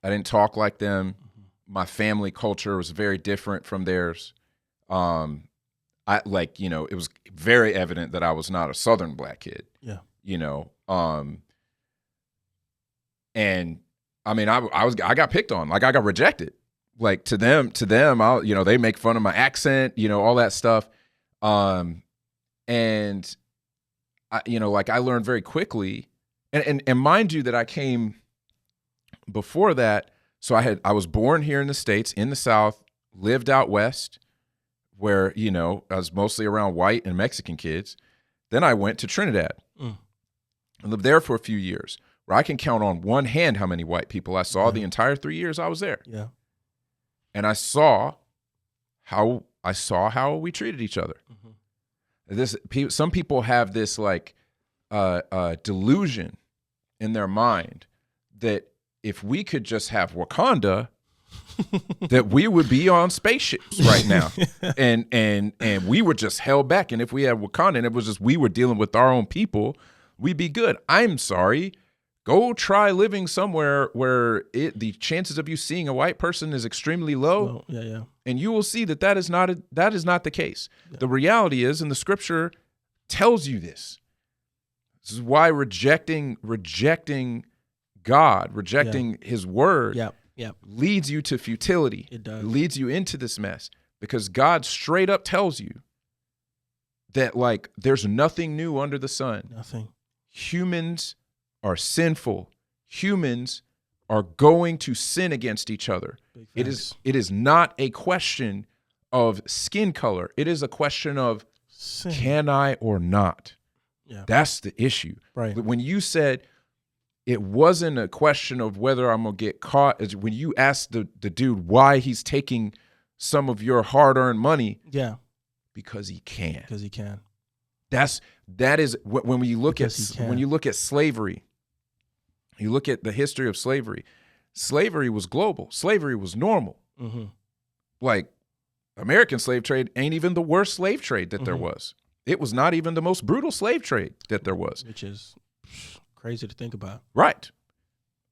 I didn't talk like them. My family culture was very different from theirs. It was very evident that I was not a Southern black kid. Yeah. And I mean, I got picked on, like I got rejected. Like to them, they make fun of my accent, all that stuff. And I learned very quickly, and mind you that I came before that. So I was born here in the States, in the South, lived out West, where, I was mostly around white and Mexican kids. Then I went to Trinidad and lived there for a few years, where I can count on one hand how many white people I saw the entire 3 years I was there. Yeah. And I saw how we treated each other. Some people have this like delusion in their mind that if we could just have Wakanda, that we would be on spaceships right now, and we were just held back. And if we had Wakanda, and it was just we were dealing with our own people, we'd be good. I'm sorry. Go try living somewhere where the chances of you seeing a white person is extremely low. Yeah. And you will see that is not the case. Yeah. The reality is, and the scripture tells you this. This is why rejecting God, rejecting His word, leads you to futility. It does. It leads you into this mess, because God straight up tells you that, like, there's nothing new under the sun. Nothing. Humans are sinful. Humans are going to sin against each other. It is not a question of skin color. It is a question of sin. Can I or not? Yeah. That's the issue. Right. When you said it wasn't a question of whether I'm going to get caught, as when you asked the dude why he's taking some of your hard-earned money. Yeah. Because he can. Because he can. That is when you look at slavery. You look at the history of slavery. Slavery was global. Slavery was normal. Like, American slave trade ain't even the worst slave trade that there was. It was not even the most brutal slave trade that there was. Which is crazy to think about. Right.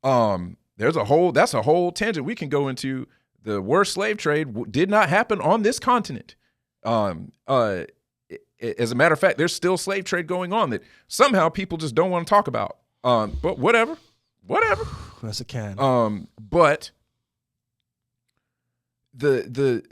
That's a whole tangent we can go into. The worst slave trade did not happen on this continent. As a matter of fact, there's still slave trade going on that somehow people just don't want to talk about. But whatever. That's a can. But the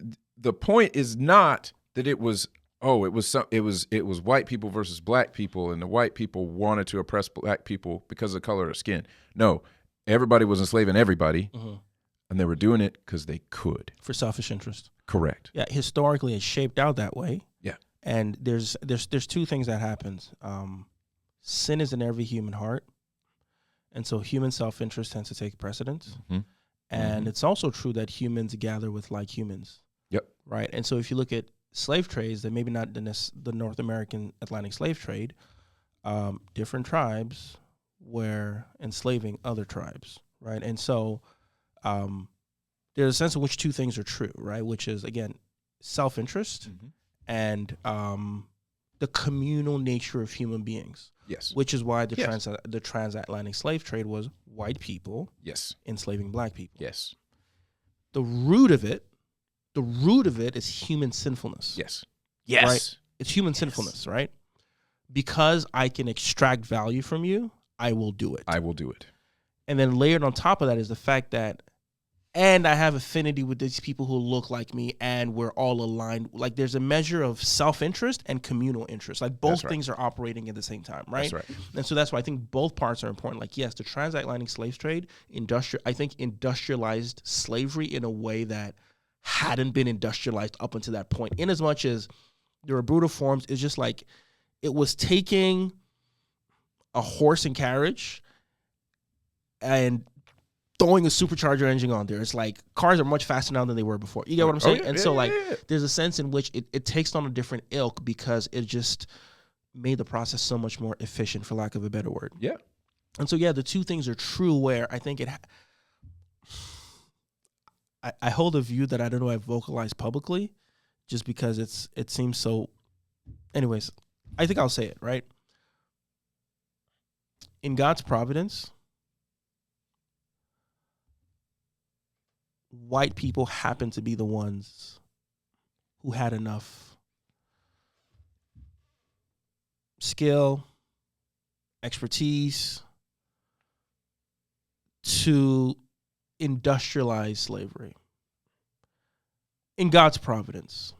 point is not that it was white people versus black people, and the white people wanted to oppress black people because of the color of skin. No, everybody was enslaving everybody, and they were doing it because they could. For selfish interest. Correct. Yeah, historically it's shaped out that way. Yeah. And there's two things that happens. Sin is in every human heart. And so human self-interest tends to take precedence. And it's also true that humans gather with like humans. Yep. Right. And so if you look at slave trades that maybe not the North American Atlantic slave trade, different tribes were enslaving other tribes, right? And so there's a sense in which two things are true, right? Which is, again, self-interest and the communal nature of human beings. Yes. Which is why the transatlantic slave trade was white people enslaving black people. Yes. The root of it is human sinfulness. Yes. Right? It's human sinfulness, right? Because I can extract value from you, I will do it. I will do it. And then layered on top of that is the fact that, and I have affinity with these people who look like me, and we're all aligned. Like, there's a measure of self-interest and communal interest. Like, both things are operating at the same time, right? That's right. And so that's why I think both parts are important. Like, yes, the transatlantic slave trade, I think industrialized slavery in a way that hadn't been industrialized up until that point. In as much as there were brutal forms, it's just like it was taking a horse and carriage and throwing a supercharger engine on there. It's like cars are much faster now than they were before. You get what I'm saying? There's a sense in which it takes on a different ilk because it just made the process so much more efficient, for lack of a better word. Yeah. And so, yeah, the two things are true where I think I hold a view that I don't know I vocalize publicly just because it seems so. Anyways, I think I'll say it, right? In God's providence, white people happen to be the ones who had enough skill, expertise to industrialize slavery. In God's providence,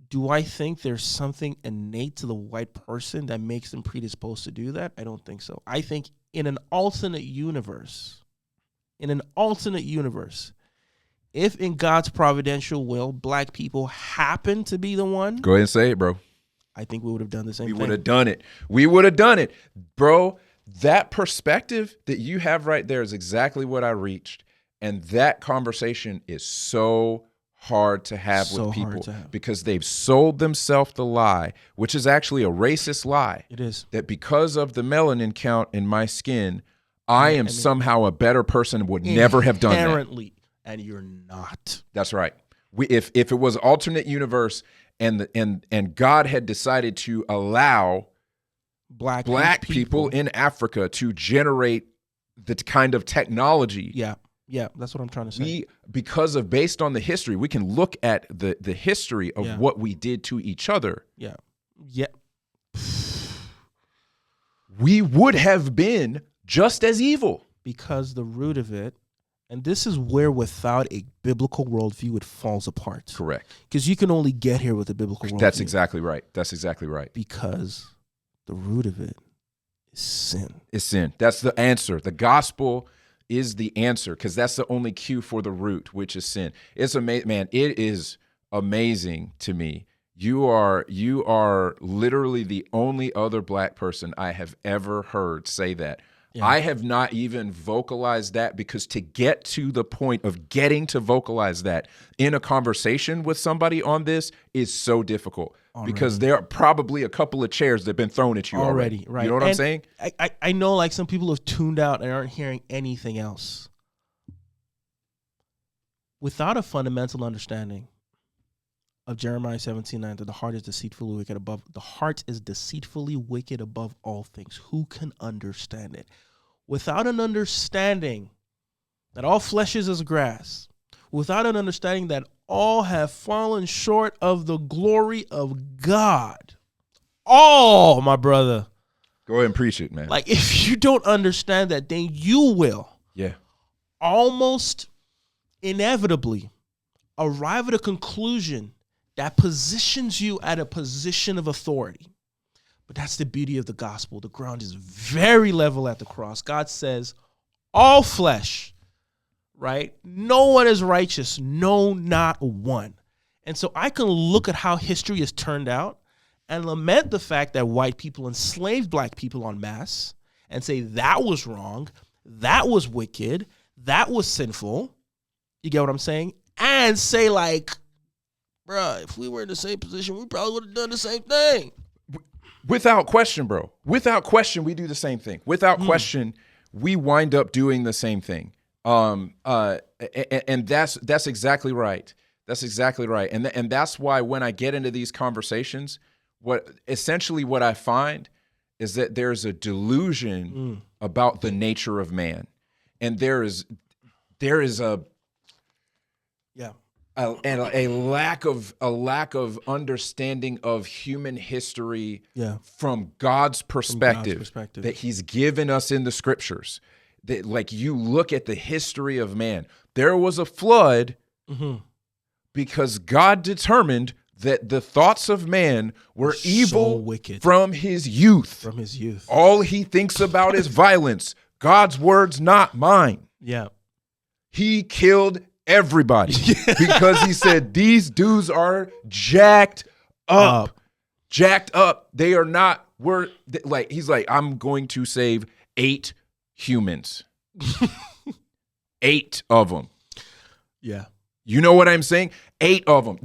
do I think there's something innate to the white person that makes them predisposed to do that? I don't think so. I think in an alternate universe, if in God's providential will, black people happen to be the one, go ahead and say it, bro. I think we would have done the same thing. We would have done it. Bro, that perspective that you have right there is exactly what I reached. And that conversation is so hard to have with people because they've sold themselves the lie, which is actually a racist lie. It is. That because of the melanin count in my skin, I am somehow a better person, would never have done that. Inherently, and you're not. That's right. If it was alternate universe and God had decided to allow black people in Africa to generate the kind of technology. Yeah, that's what I'm trying to say. Based on the history, we can look at the history of what we did to each other. Yeah. We would have been just as evil. Because the root of it, and this is where without a biblical worldview, it falls apart. Correct. Because you can only get here with a biblical worldview. That's exactly right. Because the root of it is sin. It's sin. That's the answer. The gospel is the answer because that's the only cue for the root, which is sin. It's amazing, man. It is amazing to me. You are literally the only other black person I have ever heard say that. Yeah. I have not even vocalized that because to get to the point of getting to vocalize that in a conversation with somebody on this is so difficult. Because there are probably a couple of chairs that have been thrown at you already. Right. You know what I'm saying? I know like some people have tuned out and aren't hearing anything else. Without a fundamental understanding of Jeremiah 17:9, that the heart is deceitfully wicked above all things. Who can understand it? Without an understanding that all flesh is as grass, without an understanding that all have fallen short of the glory of God. All, my brother. Go ahead and preach it, man. Like, if you don't understand that, then you will almost inevitably arrive at a conclusion that positions you at a position of authority. But that's the beauty of the gospel. The ground is very level at the cross. God says, all flesh, right? No one is righteous. No, not one. And so I can look at how history has turned out and lament the fact that white people enslaved black people en masse and say that was wrong, that was wicked, that was sinful. You get what I'm saying? And say like, bruh, if we were in the same position, we probably would have done the same thing. Without question, bro. Without question, we do the same thing. Without question, we wind up doing the same thing. And that's exactly right. That's exactly right. And that's why when I get into these conversations, what I find is that there's a delusion about the nature of man. And there is a lack of understanding of human history from God's perspective that he's given us in the scriptures. That, like, you look at the history of man, there was a flood because God determined that the thoughts of man were evil, wicked from his youth. All he thinks about is violence. God's words, not mine. Yeah. He killed everybody because he said these dudes are jacked up. Jacked up. They are not, he's like, I'm going to save 8 humans. 8 of them. Yeah. You know what I'm saying? 8 of them.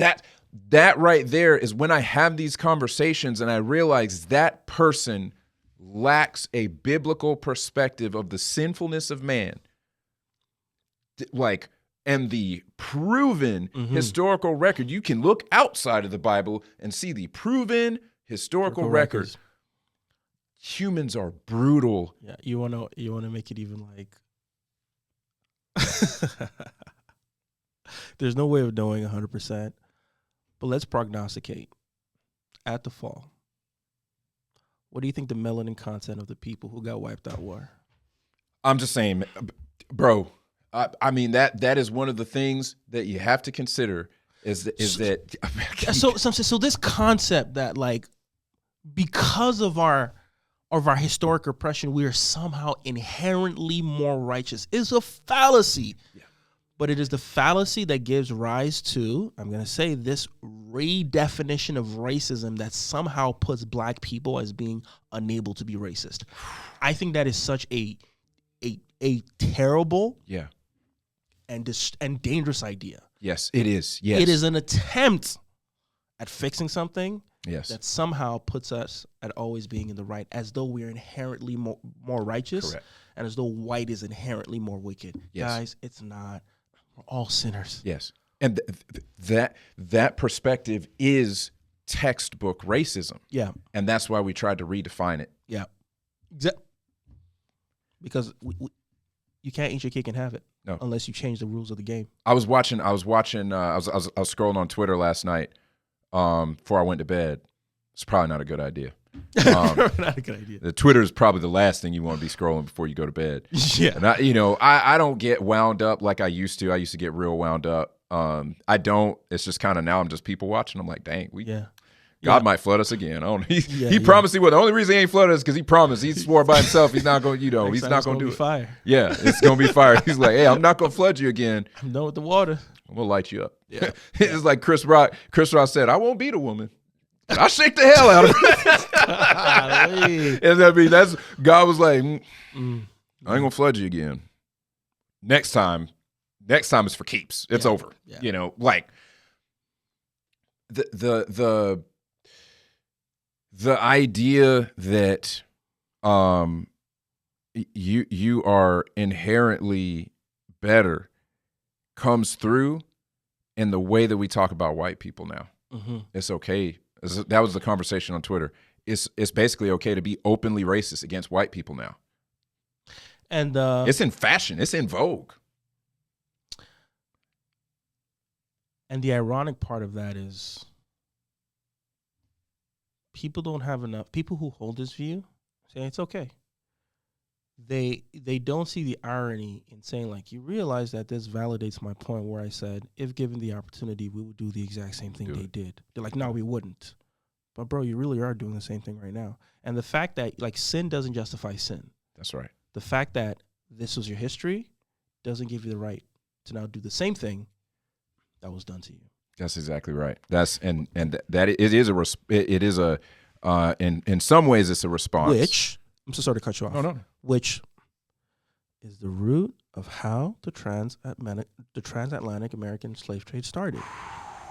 That right there is when I have these conversations and I realize that person lacks a biblical perspective of the sinfulness of man. Like, and the proven historical record. You can look outside of the Bible and see the proven historical record. Humans are brutal. Yeah, you wanna make it even like there's no way of knowing 100%, but let's prognosticate. At the fall, what do you think the melanin content of the people who got wiped out were? I'm just saying, bro. I mean, that is one of the things that you have to consider is that. So this concept that, like, because of our historic oppression, we are somehow inherently more righteous is a fallacy. Yeah. But it is the fallacy that gives rise to, I'm going to say, this redefinition of racism that somehow puts black people as being unable to be racist. I think that is such a terrible and dangerous idea. Yes, it is. Yes. It is an attempt at fixing something that somehow puts us at always being in the right, as though we're inherently more righteous. Correct. And as though white is inherently more wicked. Yes. Guys, it's not. We're all sinners. Yes. And that perspective is textbook racism. Yeah. And that's why we tried to redefine it. Yeah. Because you can't eat your cake and have it. No. Unless you change the rules of the game. I was scrolling on Twitter last night before I went to bed. It's probably not a good idea. Not a good idea. The Twitter is probably the last thing you want to be scrolling before you go to bed. Yeah. And I don't get wound up like I used to. I used to get real wound up. I don't. It's just kind of now I'm just people watching. I'm like, dang, God might flood us again. I don't. He promised he would. The only reason he ain't flooded us because he promised. He swore by himself he's not going. He's not going to do it. Fire. Yeah, it's going to be fire. He's like, hey, I'm not going to flood you again. I'm done with the water. I'm going to light you up. Yeah. It's like Chris Rock. Chris Rock said, I won't beat a woman. I'll shake the hell out of her. And I mean, that's God was like, I ain't gonna flood you again. Next time is for keeps. It's over. Yeah. Like the idea that you are inherently better comes through in the way that we talk about white people now. Mm-hmm. It's okay. That was the conversation on Twitter. It's basically okay to be openly racist against white people now. And it's in fashion. It's in vogue. And the ironic part of that is people don't have enough. People who hold this view say it's okay. They don't see the irony in saying, like, you realize that this validates my point where I said, if given the opportunity, we would do the exact same thing they did. They're like, no, we wouldn't. But, bro, you really are doing the same thing right now. And the fact that, like, sin doesn't justify sin. That's right. The fact that this was your history doesn't give you the right to now do the same thing that was done to you. That's exactly right. That's and that it is in some ways it's a response. Which, I'm so sorry to cut you off. No. Which is the root of how the transatlantic American slave trade started.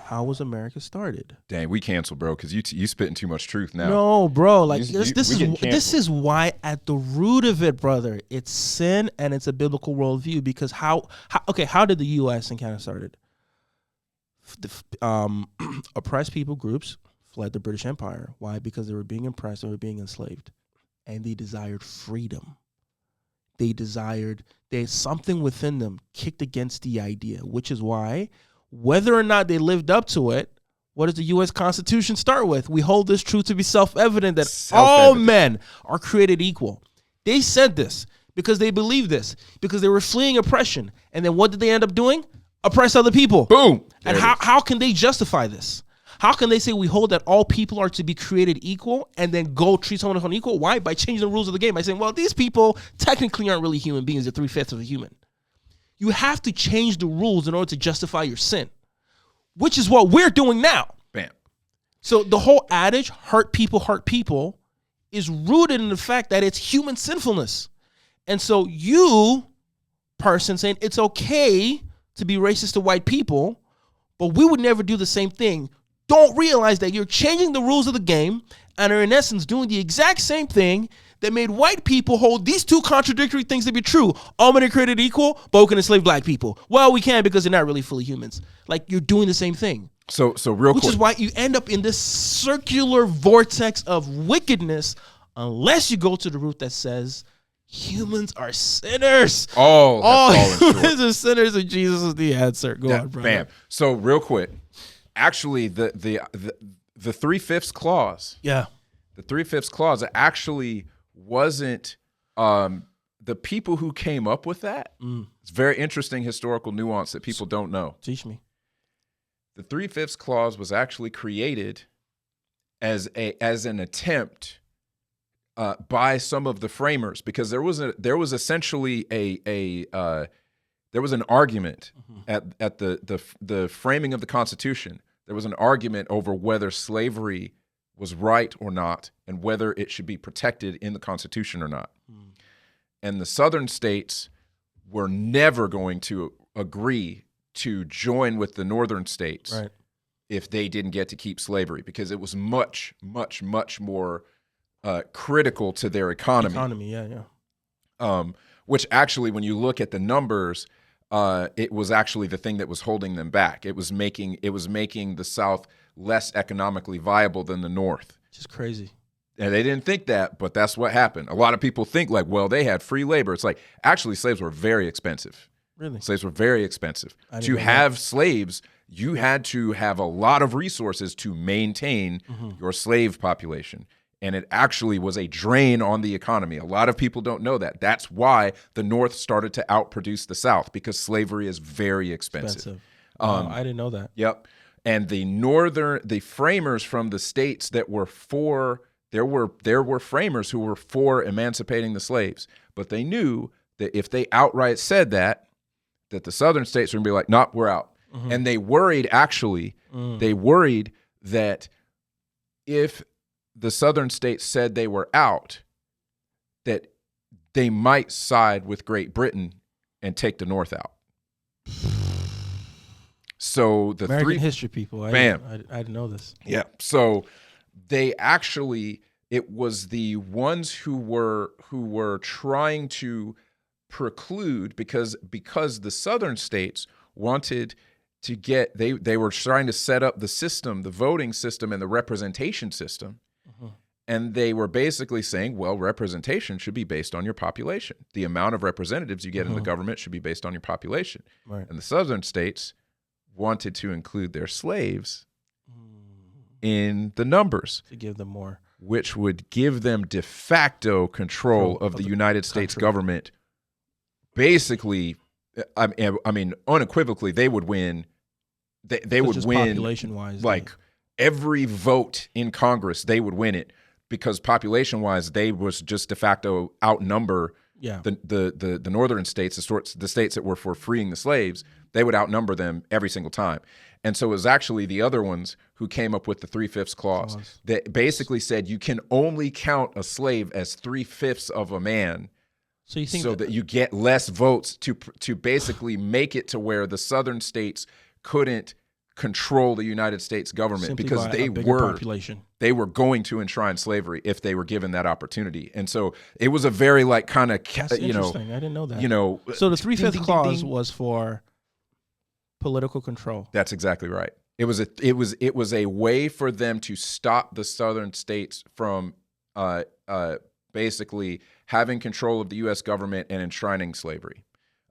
How was America started? Dang, we canceled, bro, because you spitting too much truth now. No, bro. Like You- this is why at the root of it, brother, it's sin and it's a biblical worldview. Because how did the U.S. and Canada started? Oppressed people groups fled the British Empire. Why? Because they were being oppressed, they were being enslaved, and they desired freedom. There's something within them kicked against the idea, which is why, whether or not they lived up to it, what does the U.S. Constitution start with? We hold this truth to be self-evident that all men are created equal. They said this because they believed this, because they were fleeing oppression. And then what did they end up doing? Oppress other people. Boom. And how can they justify this? How can they say we hold that all people are to be created equal and then go treat someone else unequal? Why? By changing the rules of the game. By saying, well, these people technically aren't really human beings. They're 3/5 of a human. You have to change the rules in order to justify your sin, which is what we're doing now. Bam. So the whole adage, hurt people, is rooted in the fact that it's human sinfulness. And so you, person, saying it's okay to be racist to white people, but we would never do the same thing, don't realize that you're changing the rules of the game and are in essence doing the exact same thing that made white people hold these two contradictory things to be true. All men are created equal, but we can enslave black people. Well, we can because they're not really fully humans. Like, you're doing the same thing. So real quick. Which is why you end up in this circular vortex of wickedness unless you go to the root that says humans are sinners. All humans are sinners and Jesus is the answer. Go on, brother. Bam. So real quick, actually the 3/5 clause. Yeah. The 3/5 clause actually wasn't the people who came up with that. It's very interesting historical nuance that people don't know. Teach me. The 3/5 clause was actually created as an attempt by some of the framers, because there was essentially there was an argument at the framing of the Constitution. There was an argument over whether slavery was right or not, and whether it should be protected in the Constitution or not. And the Southern states were never going to agree to join with the Northern states if they didn't get to keep slavery, because it was much, much, much more critical to their economy. Which actually, when you look at the numbers, it was actually the thing that was holding them back. It was making the South less economically viable than the North. Just crazy. And they didn't think that, but that's what happened. A lot of people think like, well, they had free labor. It's like, actually, slaves were very expensive. Really? Slaves were very expensive. To have slaves, you had to have a lot of resources to maintain your slave population. And it actually was a drain on the economy. A lot of people don't know that. That's why the North started to outproduce the South, because slavery is very expensive. I didn't know that. Yep. And the framers from the states that were for, there were framers who were for emancipating the slaves, but they knew that if they outright said that the Southern states were gonna be like, nope, we're out. And they worried, they worried that if the Southern states said they were out, that they might side with Great Britain and take the North out. So the American history people. I didn't know this. Yeah. So they actually, it was the ones who were trying to preclude, because the Southern states wanted to get, they were trying to set up the system, the voting system and the representation system. And they were basically saying, well, representation should be based on your population. The amount of representatives you get in the government should be based on your population. Right. And the Southern states wanted to include their slaves in the numbers. To give them more. Which would give them de facto control of the United States government. Basically, I mean, unequivocally, they would win. They would win population-wise. Like every vote in Congress, they would win it, because population-wise, they was just de facto outnumber the northern states, the states that were for freeing the slaves. They would outnumber them every single time. And so it was actually the other ones who came up with the 3/5 clause that basically said you can only count a slave as 3/5 of a man. So you think that you get less votes to basically make it to where the Southern states couldn't control the United States government Simply because by they a bigger were population. They were going to enshrine slavery if they were given that opportunity. And so it was a very like kind of, That's interesting. I didn't know that. So the 3/5 clause was for political control. That's exactly right. It was a way for them to stop the southern states from basically having control of the U.S. government and enshrining slavery.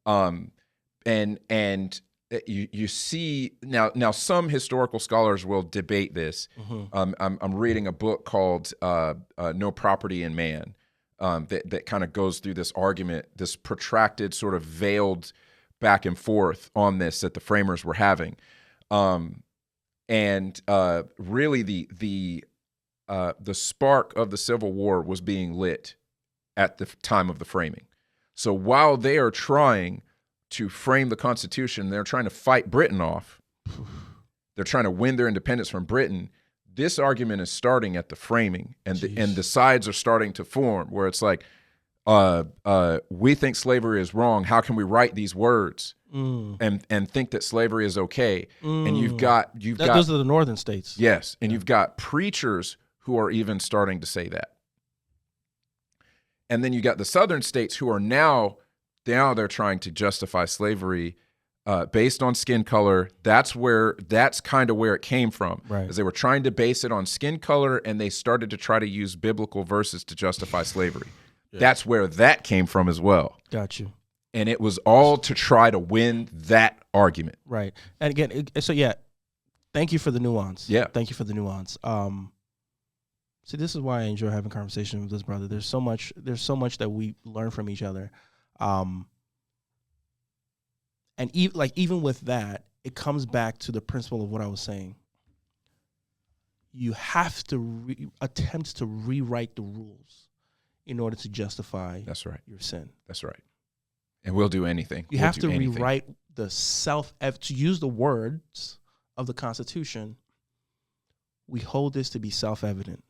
And you see now some historical scholars will debate this. I'm reading a book called No Property in Man that kind of goes through this argument, this protracted sort of veiled back and forth on this that the framers were having. Really the spark of the Civil War was being lit at the time of the framing. So while they are trying to frame the Constitution, they're trying to fight Britain off. They're trying to win their independence from Britain. This argument is starting at the framing, and the sides are starting to form where it's like, we think slavery is wrong. How can we write these words and think that slavery is okay? And you've got those are the northern states. Yes, and you've got preachers who are even starting to say that. And then you got the southern states who are now they're trying to justify slavery based on skin color. That's kind of where it came from. Right. As they were trying to base it on skin color, and they started to try to use biblical verses to justify slavery. Yeah. That's where that came from as well. Got you. And it was all to try to win that argument. Right. And again, thank you for the nuance. Yeah. Thank you for the nuance. See, this is why I enjoy having conversations with this brother. There's so much that we learn from each other. And even with that, it comes back to the principle of what I was saying. You have to attempt to rewrite the rules in order to justify your sin. That's right. And we'll do anything. You have to rewrite to use the words of the Constitution. We hold this to be self-evident.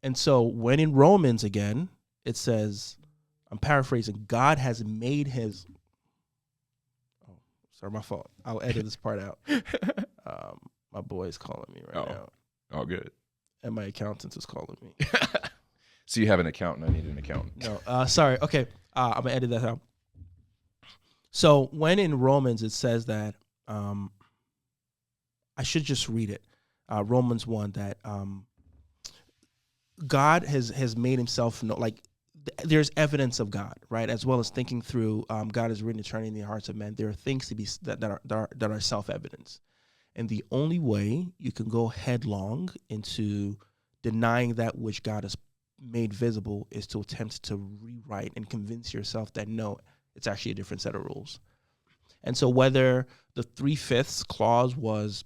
And so when in Romans again, it says, I'm paraphrasing, God has made his... Oh, sorry, my fault. I'll edit this part out. My boy is calling me right now. Oh, good. And my accountant is calling me. So you have an accountant. I need an accountant. No, sorry. Okay, I'm going to edit that out. So when in Romans it says that, I should just read it. Romans 1, that God has made himself know, like there's evidence of God, right? As well as thinking through, God is written eternally in the hearts of men. There are things to be that are self-evidence, and the only way you can go headlong into denying that which God has made visible is to attempt to rewrite and convince yourself that no, it's actually a different set of rules. And so whether the 3/5 clause was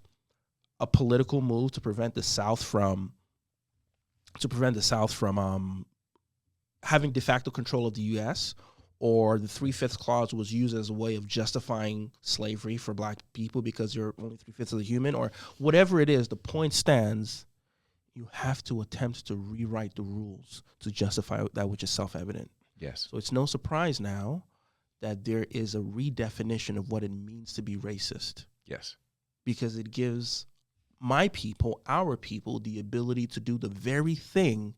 a political move to prevent the South from having de facto control of the U.S., or the 3/5 clause was used as a way of justifying slavery for black people because you're only 3/5 of the human, or whatever it is, the point stands. You have to attempt to rewrite the rules to justify that which is self-evident. Yes. So it's no surprise now that there is a redefinition of what it means to be racist. Yes. Because it gives my people, our people, the ability to do the very thing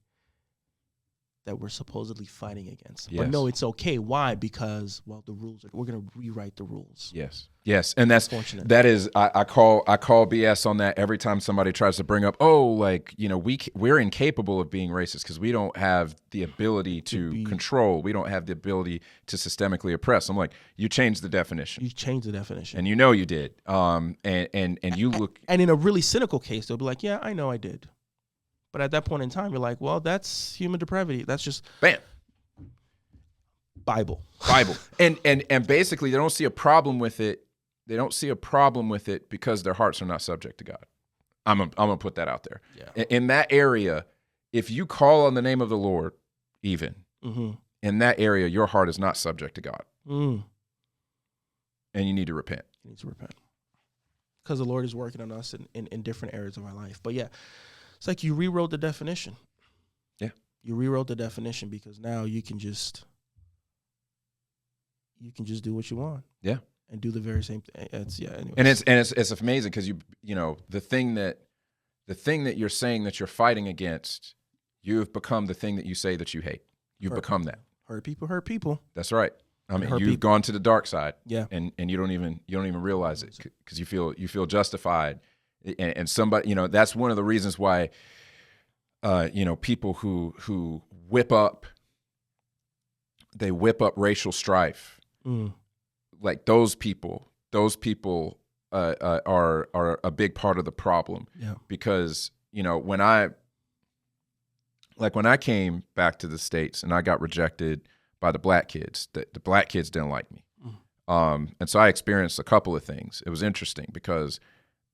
that we're supposedly fighting against. Yes. But no, it's okay. Why? Because, the rules, we're going to rewrite the rules. Yes. Yes. And that is, I call BS on that every time somebody tries to bring up, we're incapable of being racist because we don't have the ability to control. We don't have the ability to systemically oppress. I'm like, you changed the definition. You changed the definition. And you know you did. And you look. And in a really cynical case, they'll be like, yeah, I know I did. But at that point in time, you're like, well, that's human depravity. That's just bam. Bible. And basically they don't see a problem with it. They don't see a problem with it because their hearts are not subject to God. I'm gonna put that out there. Yeah. In that area, if you call on the name of the Lord, even in that area, your heart is not subject to God. And you need to repent. You need to repent. Because the Lord is working on us in different areas of our life. But yeah. It's like you rewrote the definition. Yeah. You rewrote the definition because now you can just do what you want. Yeah. and do the very same thing. Anyways. And it's amazing because you know the thing that you're saying that you're fighting against, you've become the thing that you say that you hate. You've become that. Hurt people. That's right. I mean, you've gone to the dark side. Yeah. And you don't even realize it because you feel justified. And somebody, you know, that's one of the reasons why, you know, people who whip up racial strife, like those people are a big part of the problem. Yeah. Because, you know, when I came back to the States and I got rejected by the black kids, the black kids didn't like me. And so I experienced a couple of things. It was interesting because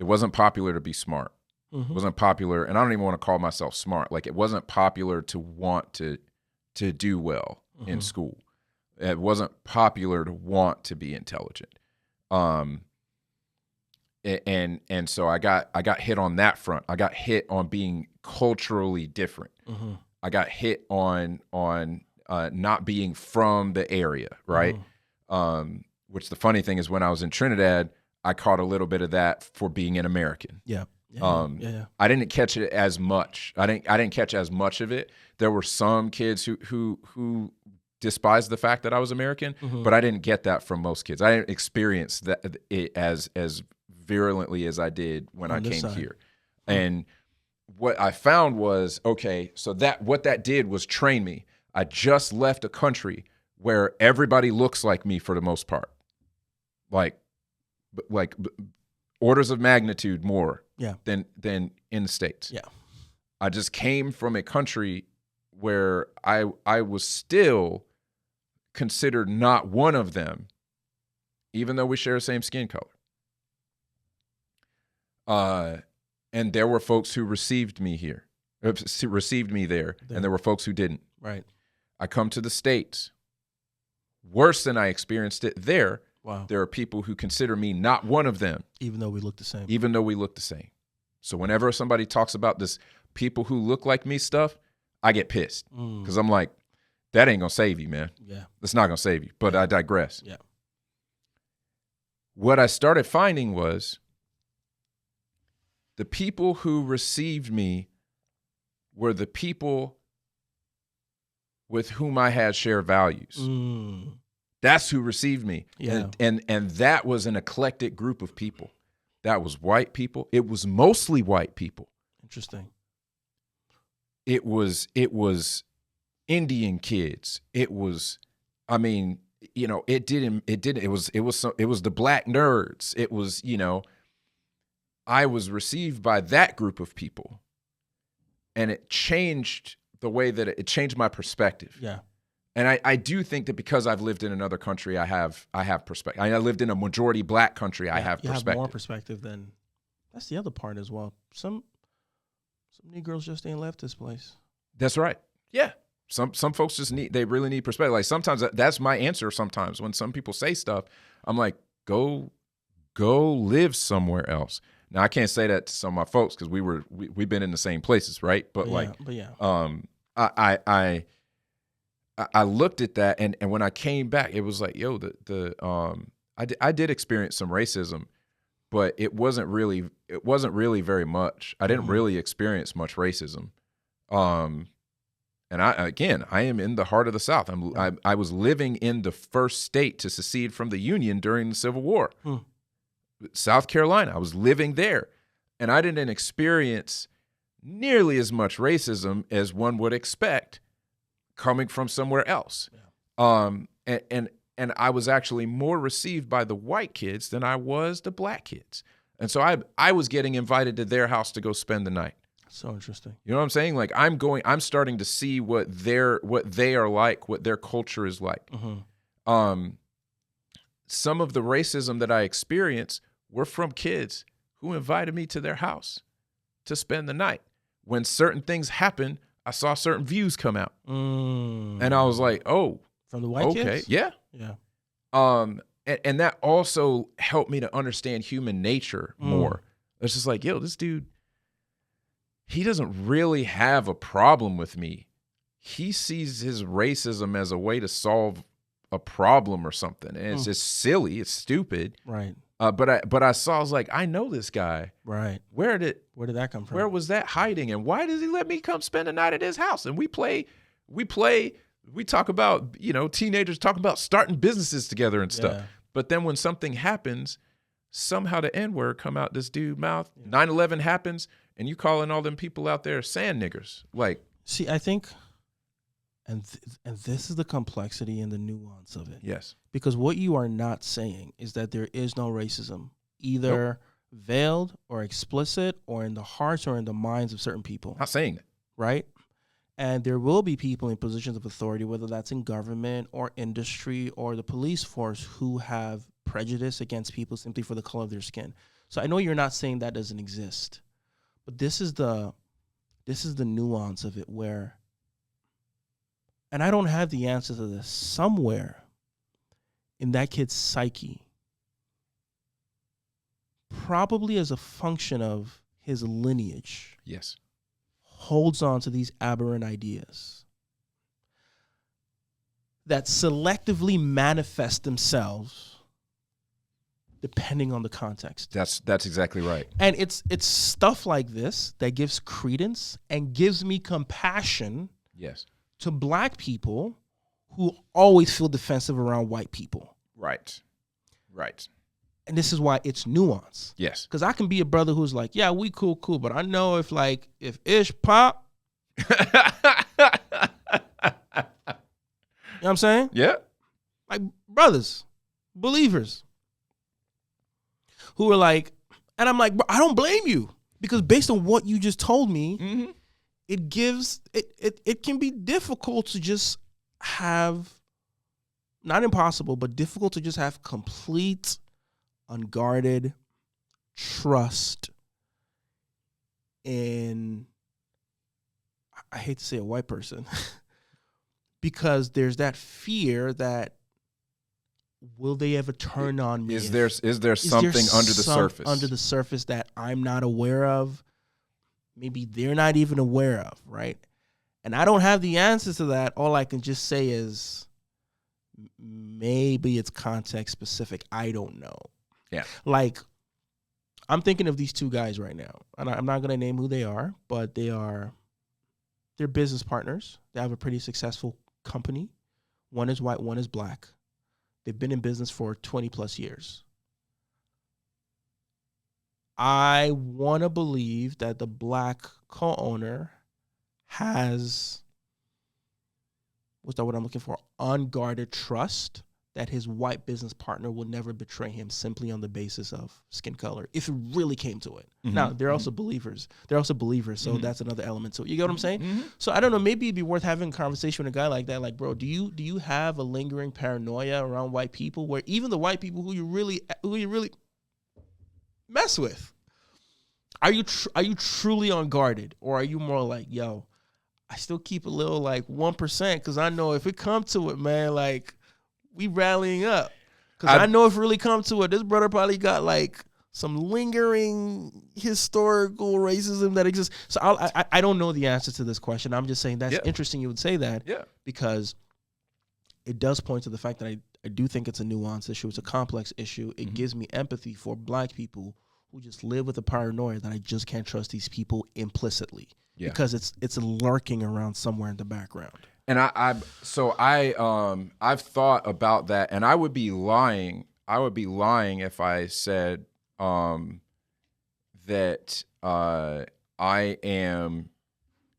it wasn't popular to be smart. It wasn't popular, and I don't even want to call myself smart. Like, it wasn't popular to want to do well in school. It wasn't popular to want to be intelligent. And so I got hit on that front. I got hit on being culturally different. I got hit on not being from the area, right? Which the funny thing is, when I was in Trinidad, I caught a little bit of that for being an American. Yeah. I didn't catch it as much. I didn't catch as much of it. There were some kids who despised the fact that I was American, but I didn't get that from most kids. I didn't experience it as virulently as I did when I came here. And what I found was, okay, so what that did was train me. I just left a country where everybody looks like me for the most part, like orders of magnitude more than in the States. Yeah. I just came from a country where I was still considered not one of them, even though we share the same skin color. And there were folks who received me there, and there were folks who didn't. Right. I come to the States, worse than I experienced it there. Wow. There are people who consider me not one of them. Even though we look the same. So whenever somebody talks about this people who look like me stuff, I get pissed because I'm like, that ain't going to save you, man. Yeah. That's not going to save you. But I digress. Yeah. What I started finding was the people who received me were the people with whom I had shared values. That's who received me. Yeah. And that was an eclectic group of people. That was white people. It was mostly white people. Interesting. It was Indian kids. It was, I mean, you know, it was the black nerds. It was, you know, I was received by that group of people, and it changed the way that it changed my perspective. Yeah. And I do think that because I've lived in another country, I have perspective. I lived in a majority black country. I have perspective. You have more perspective than. That's the other part as well. Some Negroes just ain't left this place. That's right. Yeah. Some folks they really need perspective. Like, sometimes that's my answer. Sometimes when some people say stuff, I'm like, go live somewhere else. Now, I can't say that to some of my folks because we've been in the same places, right? But I looked at that, and when I came back, it was like, yo, I did experience some racism, but it wasn't really very much. I didn't really experience much racism. And I am in the heart of the South. I was living in the first state to secede from the Union during the Civil War. South Carolina. I was living there, and I didn't experience nearly as much racism as one would expect coming from somewhere else. And I was actually more received by the white kids than I was the black kids. And so I was getting invited to their house to go spend the night. So interesting. You know what I'm saying? Like, I'm starting to see what they are like, what their culture is like. Some of the racism that I experienced were from kids who invited me to their house to spend the night. When certain things happened, I saw certain views come out. And I was like, oh. From the white kids? Yeah. Yeah. And that also helped me to understand human nature more. It's just like, yo, this dude, he doesn't really have a problem with me. He sees his racism as a way to solve a problem or something, and it's just silly, it's stupid. Right. But I saw, I was like, I know this guy. Right. Where did that come from? Where was that hiding? And why does he let me come spend a night at his house? And we talk about, teenagers talking about starting businesses together and stuff. Yeah. But then when something happens, somehow the N-word come out this dude's mouth. 9/11 happens, and you calling all them people out there sand niggers. Like, see, I think, and this is the complexity and the nuance of it. Yes. Because what you are not saying is that there is no racism, either veiled or explicit, or in the hearts or in the minds of certain people. Not saying that. Right? And there will be people in positions of authority, whether that's in government or industry or the police force, who have prejudice against people simply for the color of their skin. So I know you're not saying that doesn't exist, but this is the nuance of it, where, and I don't have the answer to this, somewhere in that kid's psyche, probably as a function of his lineage, Yes. holds on to these aberrant ideas that selectively manifest themselves depending on the context. That's exactly right. And it's stuff like this that gives credence and gives me compassion Yes. to black people who always feel defensive around white people. Right. And this is why it's nuance. Yes. Because I can be a brother who's like, yeah, we cool, but I know if Ish pop, you know what I'm saying? Yeah. Like brothers, believers, who are like, and I'm like, bro, I don't blame you, because based on what you just told me, it can be difficult to just have, not impossible, but difficult to just have complete, unguarded trust in, I hate to say a white person, because there's that fear that, will they ever turn on me? Is there something under the surface? Under the surface that I'm not aware of? Maybe they're not even aware of, right? And I don't have the answers to that. All I can just say is maybe it's context specific. I don't know. Yeah. Like, I'm thinking of these two guys right now, and I'm not going to name who they are, but they're business partners. They have a pretty successful company. One is white, one is black. They've been in business for 20 plus years. I want to believe that the black co-owner has, what's that word I'm looking for? Unguarded trust that his white business partner will never betray him simply on the basis of skin color, if it really came to it. Mm-hmm. Now, they're also believers. So that's another element to it. You get what I'm saying? Mm-hmm. So I don't know, maybe it'd be worth having a conversation with a guy like that. Like, bro, do you have a lingering paranoia around white people, where even the white people who you really mess with, are you truly unguarded, or are you more like, yo, I still keep a little like 1%, because I know if it comes to it, man, like, we rallying up, because I know if it really comes to it, this brother probably got like some lingering historical racism that exists. So I don't know the answer to this question. I'm just saying that's interesting you would say that, because it does point to the fact that I do think it's a nuanced issue. It's a complex issue. It gives me empathy for black people who just live with a paranoia that I just can't trust these people implicitly, because it's lurking around somewhere in the background. And I've thought about that, and I would be lying. I would be lying if I said that I am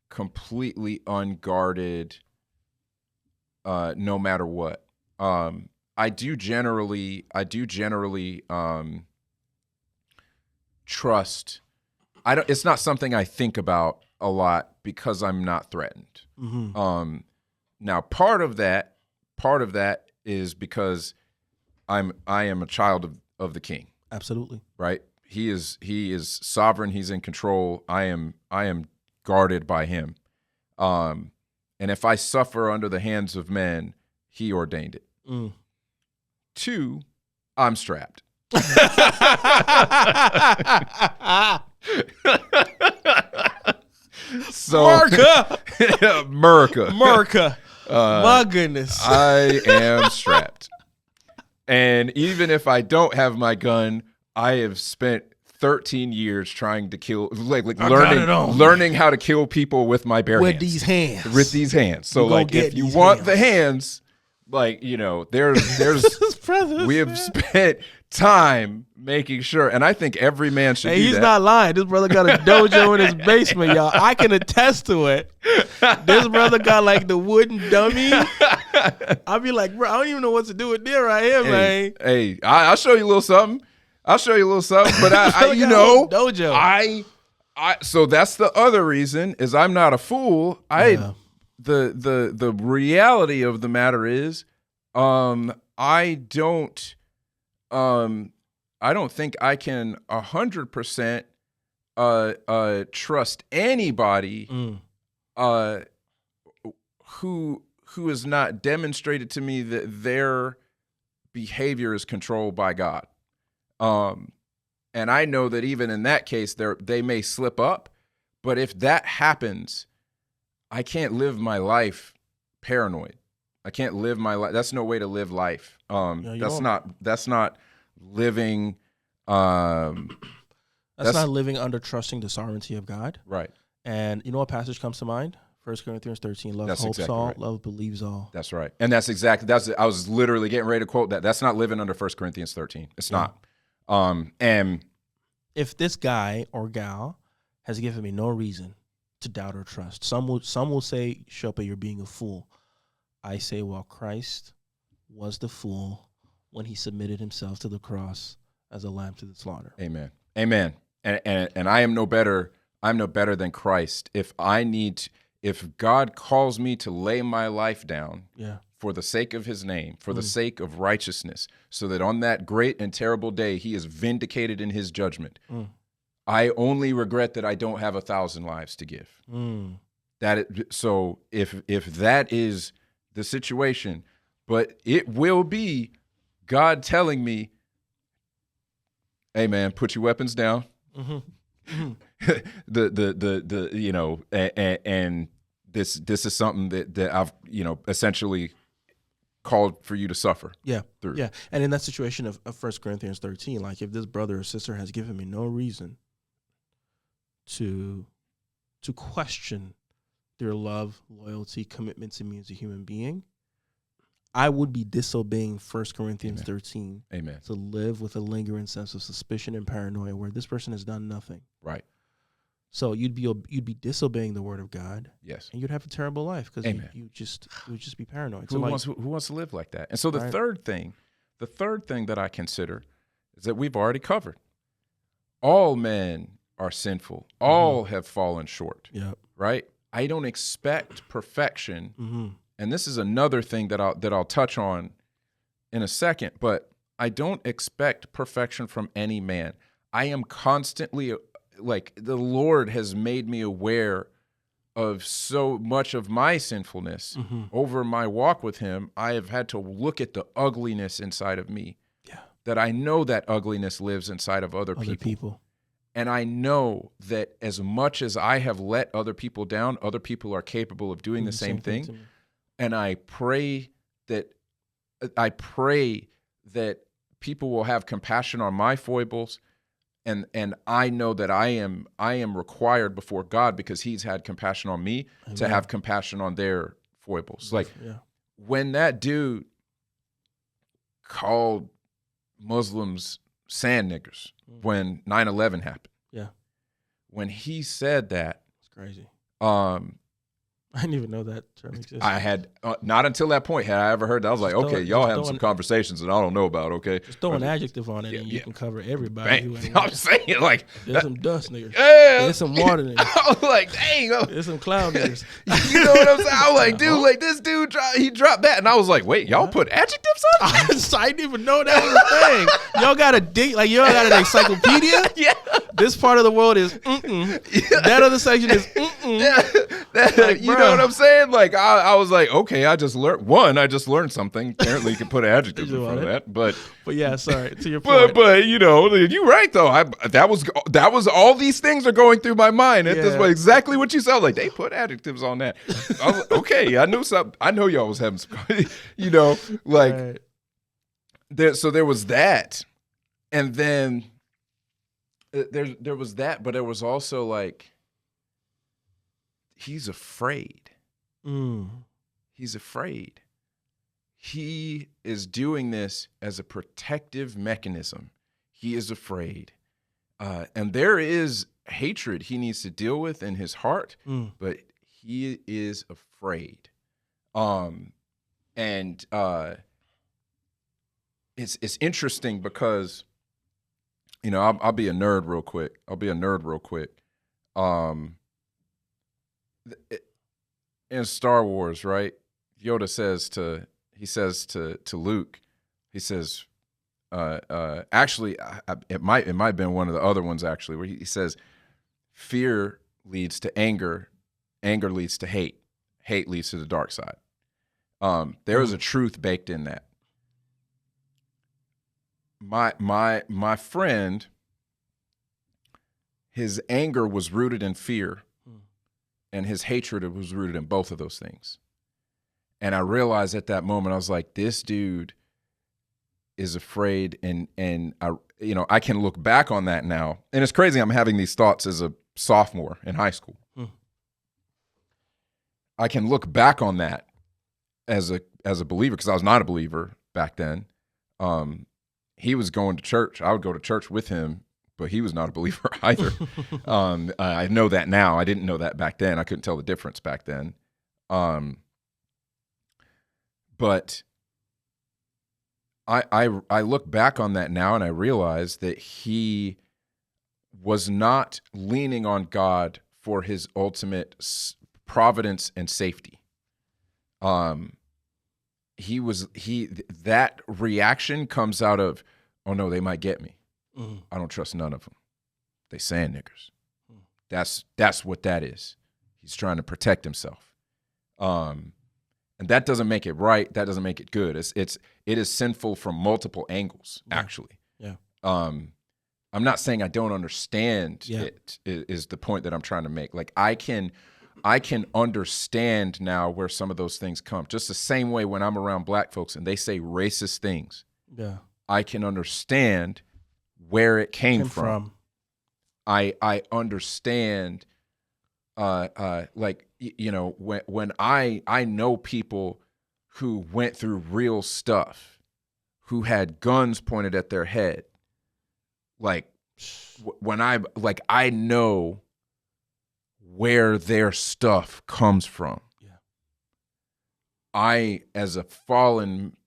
completely unguarded, no matter what. I do generally trust. It's not something I think about a lot, because I'm not threatened. Mm-hmm. Now, part of that is because I am a child of the King. Absolutely. Right? He is sovereign. He's in control. I am guarded by him. And if I suffer under the hands of men, he ordained it. 2, I'm strapped. So America. My goodness. I am strapped. And even if I don't have my gun, I have spent 13 years trying to kill, learning how to kill people with my bare hands. With these hands. So like, if you want the hands, like, you know, there's we have spent time making sure, and I think every man should do that. He's not lying. This brother got a dojo in his basement, y'all. I can attest to it. This brother got like the wooden dummy. I'll be like, bro, I don't even know what to do with this right here, man. Hey, I'll show you a little something. But I you know, dojo. So that's the other reason is I'm not a fool. The reality of the matter is, I don't think I can 100% trust anybody who has not demonstrated to me that their behavior is controlled by God. And I know that even in that case, they may slip up, but if that happens, I can't live my life paranoid. I can't live my life. That's no way to live life. That's not living. That's not living under trusting the sovereignty of God. Right. And you know what passage comes to mind? 1 Corinthians 13, love hopes all, right. Love believes all. That's right. And I was literally getting ready to quote that. That's not living under 1 Corinthians 13. It's not. And if this guy or gal has given me no reason to doubt or trust, some will say, Shopa, you're being a fool. I say, well, Christ was the fool when he submitted himself to the cross as a lamb to the slaughter. Amen. And I am no better. I'm no better than Christ. If God calls me to lay my life down for the sake of his name, for the sake of righteousness, so that on that great and terrible day he is vindicated in his judgment, I only regret that I don't have 1,000 lives to give. So if that is the situation, but it will be God telling me, hey man, put your weapons down. The you know, and this is something that I've, you know, essentially called for you to suffer. Through. Yeah. And in that situation of 1 Corinthians 13, like if this brother or sister has given me no reason to question their love, loyalty, commitment to me as a human being, I would be disobeying 1 Corinthians 13 to live with a lingering sense of suspicion and paranoia where this person has done nothing. Right. So you'd be disobeying the word of God. Yes. And you'd have a terrible life because you would just be paranoid. Who wants to live like that? And so the third thing that I consider is that we've already covered. All men are sinful. All have fallen short. Yep. Right? I don't expect perfection. And this is another thing that I'll touch on in a second, but I don't expect perfection from any man. I am constantly, like, the Lord has made me aware of so much of my sinfulness over my walk with him. I have had to look at the ugliness inside of me. Yeah. That I know that ugliness lives inside of other people. And I know that as much as I have let other people down, other people are capable of doing the same thing. And I pray that people will have compassion on my foibles, and I know that I am required before God, because he's had compassion on me, to have compassion on their foibles. Like when that dude called Muslims sand niggers when 9/11 happened. Yeah. When he said that, it's crazy. I didn't even know that term existed. I had not until that point had I ever heard that. I was like, okay, y'all having some conversations that I don't know about. Okay, just throw an adjective on it, and you can cover everybody. I'm saying, like, there's some dust niggas. Yeah, there's some water niggas. I was like, dang, there's some cloud niggas. You know what I'm saying? I was like, dude, like this dude, he dropped that, and I was like, wait, y'all put adjectives on it? I didn't even know that was a thing. Y'all got a y'all got an encyclopedia? Yeah. This part of the world is that other section is Like, you know what I'm saying? Like I was like, okay, I just learned something. Apparently you can put an adjective before that. But yeah, sorry, to your point. But you know, you're right though. That was all these things are going through my mind at this point. Exactly what you said. Like they put adjectives on that. I was like, okay, I knew something. I know y'all was having some, you know, like there was that. And then there was that, but there was also like, he's afraid. He's afraid. He is doing this as a protective mechanism. He is afraid. And there is hatred he needs to deal with in his heart, but he is afraid. And it's interesting because, you know, I'll be a nerd real quick. In Star Wars, right? Yoda says to Luke, he says, actually, it might have been one of the other ones actually, where he says, fear leads to anger, anger leads to hate, hate leads to the dark side. There is a truth baked in that. My friend, his anger was rooted in fear, and his hatred was rooted in both of those things. And I realized at that moment, I was like, this dude is afraid, and I can look back on that now. And it's crazy, I'm having these thoughts as a sophomore in high school. I can look back on that as a believer, because I was not a believer back then. He was going to church. I would go to church with him, but he was not a believer either. I know that now. I didn't know that back then. I couldn't tell the difference back then. But I look back on that now, and I realize that he was not leaning on God for his ultimate providence and safety. That reaction comes out of, oh no, they might get me. I don't trust none of them. They sand niggers. That's what that is. He's trying to protect himself. And that doesn't make it right. That doesn't make it good. It is sinful from multiple angles, actually. Yeah. I'm not saying I don't understand it, is the point that I'm trying to make. Like I can understand now where some of those things come. Just the same way when I'm around black folks and they say racist things. Yeah. I can understand where it came from. I understand like, you know, when I know people who went through real stuff, who had guns pointed at their head. Like when I know where their stuff comes from. Yeah. I, as a fallen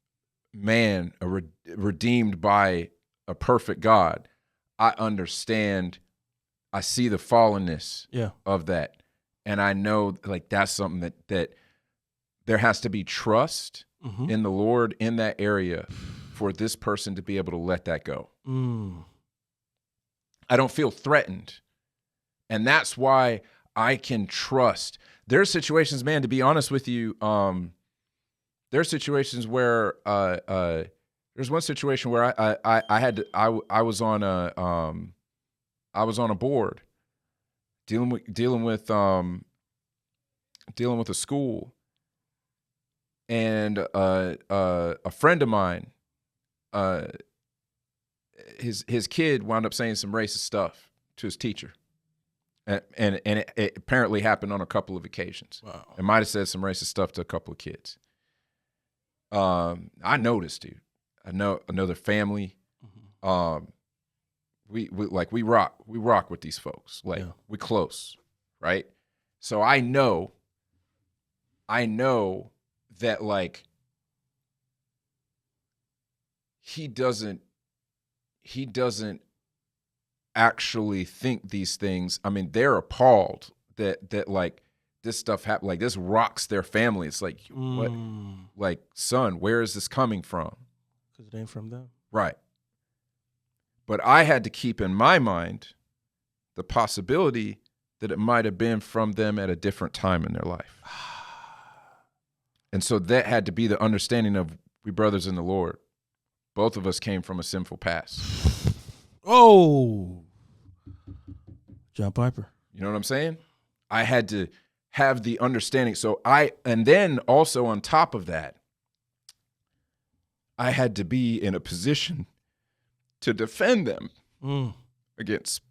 man, redeemed by a perfect God, I understand. I see the fallenness of that, and I know like that's something that there has to be trust in the Lord in that area for this person to be able to let that go. I don't feel threatened, and that's why I can trust. There's situations, man, to be honest with you, there's situations where there's one situation where I was on a board dealing with a school, and a friend of mine, his kid wound up saying some racist stuff to his teacher. And it apparently happened on a couple of occasions. Wow. It might have said some racist stuff to a couple of kids. I noticed, dude. I know their family. We rock with these folks. Like we close, right? So I know that like he doesn't actually think these things. I mean, they're appalled that like this stuff happened. Like this rocks their family. It's like, what? Like, son, where is this coming from? Because it ain't from them. Right. But I had to keep in my mind the possibility that it might have been from them at a different time in their life. And so that had to be the understanding of we brothers in the Lord. Both of us came from a sinful past. Oh, John Piper. You know what I'm saying? I had to have the understanding. And then also on top of that, I had to be in a position to defend them against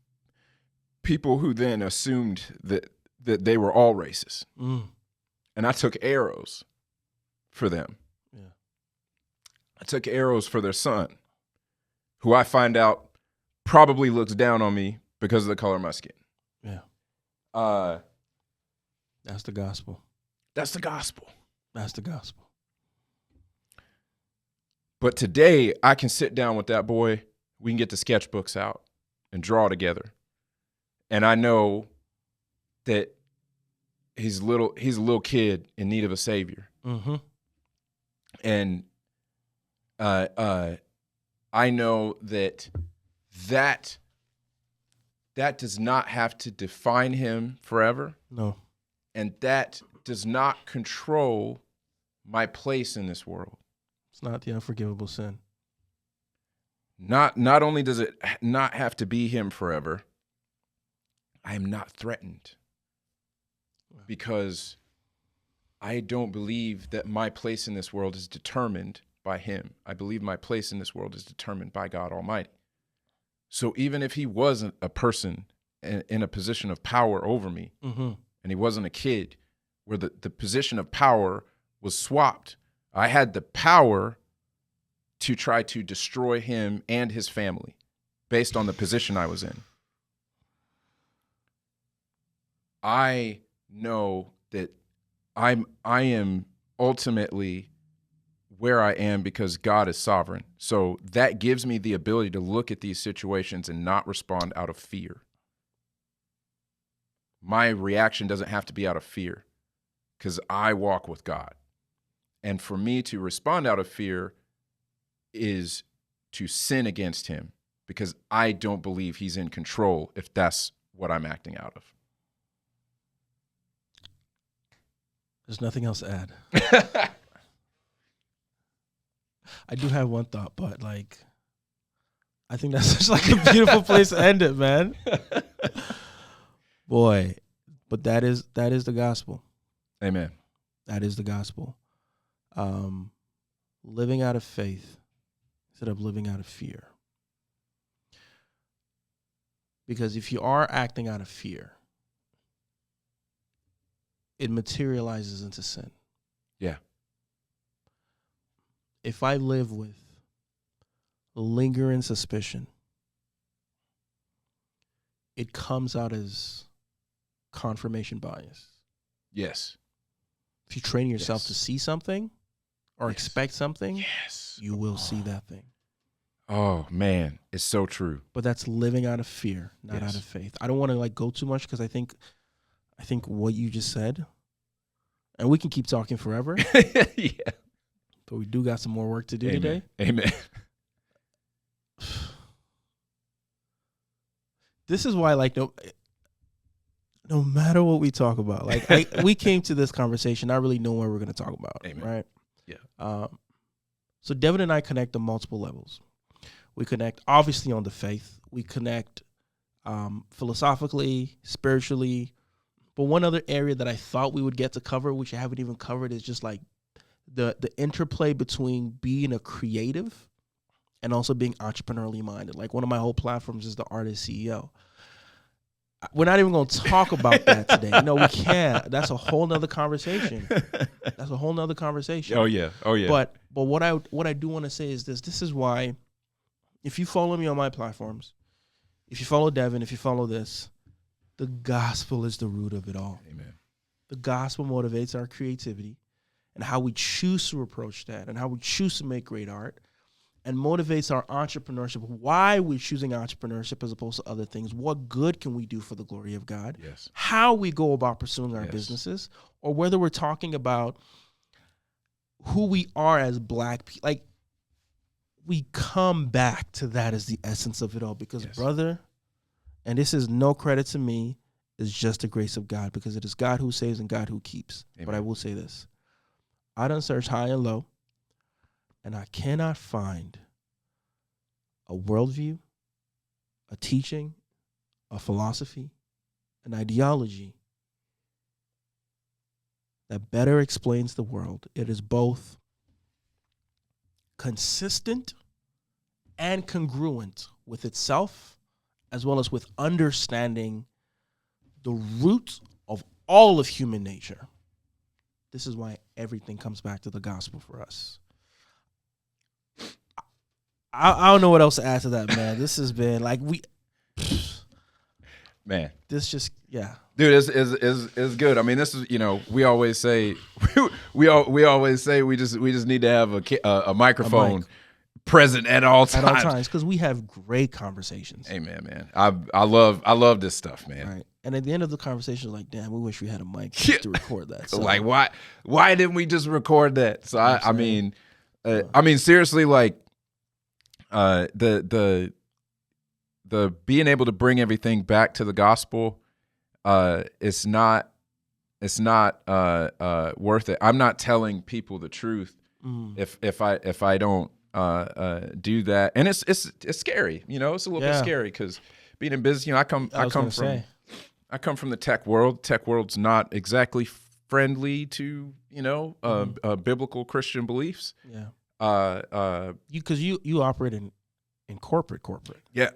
people who then assumed that they were all racist. And I took arrows for them. Yeah. I took arrows for their son, who I find out probably looks down on me because of the color of my skin. Yeah. That's the gospel. That's the gospel. That's the gospel. But today, I can sit down with that boy. We can get the sketchbooks out and draw together. And I know that he's a little kid in need of a savior. Mm-hmm. And I know that does not have to define him forever. No. And that does not control my place in this world. It's not the unforgivable sin. Not only does it not have to be him forever, I am not threatened because I don't believe that my place in this world is determined by him. I believe my place in this world is determined by God Almighty. So even if he wasn't a person in a position of power over me, and he wasn't a kid, where the position of power was swapped, I had the power to try to destroy him and his family based on the position I was in. I know that I am ultimately where I am because God is sovereign. So that gives me the ability to look at these situations and not respond out of fear. My reaction doesn't have to be out of fear because I walk with God. And for me to respond out of fear is to sin against him because I don't believe he's in control if that's what I'm acting out of. There's nothing else to add. I do have one thought, but like, I think that's such like a beautiful place to end it, man. Boy, but that is the gospel. Amen. That is the gospel. Living out of faith instead of living out of fear. Because if you are acting out of fear, it materializes into sin. Yeah. If I live with lingering suspicion, it comes out as confirmation bias. Yes. If you train yourself to see something or expect something, you will see that thing. Oh, man. It's so true. But that's living out of fear, not out of faith. I don't want to like go too much because I think what you just said, and we can keep talking forever. Yeah. But we do got some more work to do today. Amen. This is why, like, no matter what we talk about, like, we came to this conversation not really knowing what we're going to talk about. Amen. Right? Yeah. So Devin and I connect on multiple levels. We connect, obviously, on the faith. We connect philosophically, spiritually. But one other area that I thought we would get to cover, which I haven't even covered, is just like the interplay between being a creative and also being entrepreneurially minded. Like one of my whole platforms is the Artist CEO. We're not even going to talk about that today. No, we can't. That's a whole nother conversation. Oh yeah. But what I do want to say is this. This is why, if you follow me on my platforms, if you follow Devin, if you follow this, the gospel is the root of it all. Amen. The gospel motivates our creativity and how we choose to approach that and how we choose to make great art, and motivates our entrepreneurship, why we're choosing entrepreneurship as opposed to other things. What good can we do for the glory of God? Yes. How we go about pursuing our businesses, or whether we're talking about who we are as Black people. Like, we come back to that as the essence of it all. Because, brother, and this is no credit to me, it's just the grace of God, because it is God who saves and God who keeps. Amen. But I will say this. I done searched high and low, and I cannot find a worldview, a teaching, a philosophy, an ideology that better explains the world. It is both consistent and congruent with itself, as well as with understanding the roots of all of human nature. This is why everything comes back to the gospel for us. I don't know what else to add to that, man. This has been like man. This just dude, is good. I mean, this is, we always say we always say we just need to have a microphone present at all times. At all times, because we have great conversations. Amen, man. I love this stuff, man. Right. And at the end of the conversation, like, damn, we wish we had a mic to record that. So, like, why didn't we just record that? So I mean, seriously, like, the being able to bring everything back to the gospel, it's not worth it. I'm not telling people the truth if I don't do that, and it's scary. It's a little bit scary because being in business, I come from the tech world. Tech world's not exactly friendly to biblical Christian beliefs. Yeah. Because you operate in corporate. Yeah.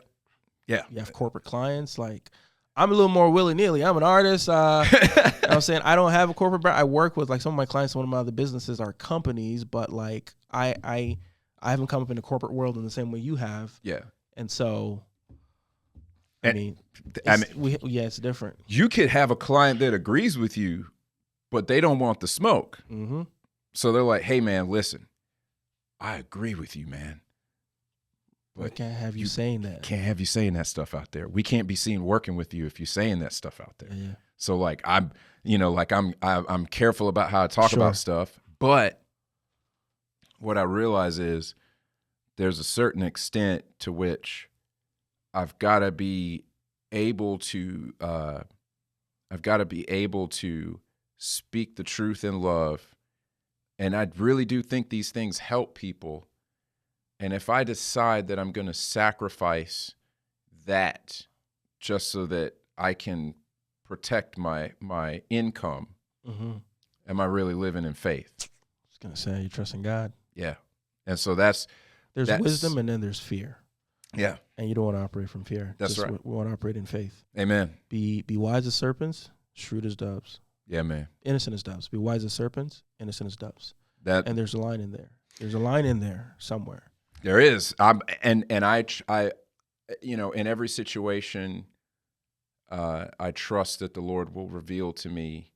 You have corporate clients. Like, I'm a little more willy-nilly. I'm an artist. You know what I'm saying? I don't have a corporate brand. I work with, like, some of my clients, one of my other businesses are companies, but, like, I haven't come up in the corporate world in the same way you have. Yeah. And so, it's different. You could have a client that agrees with you, but they don't want the smoke. Mm-hmm. So they're like, hey, man, listen, I agree with you, man. But we can't have you saying that. Can't have you saying that stuff out there. We can't be seen working with you if you're saying that stuff out there. Yeah. So, like, I'm careful about how I talk about stuff. But what I realize is there's a certain extent to which I've got to be able to speak the truth in love. And I really do think these things help people. And if I decide that I'm going to sacrifice that just so that I can protect my income, am I really living in faith? I was going to say, you trust in God. Yeah. And so there's wisdom, and then there's fear. Yeah. And you don't want to operate from fear. That's right. We want to operate in faith. Amen. Be wise as serpents, shrewd as doves. Yeah, man. Innocent as doves. Be wise as serpents, innocent as doves. And there's a line in there. There's a line in there somewhere. There is. And I in every situation, I trust that the Lord will reveal to me,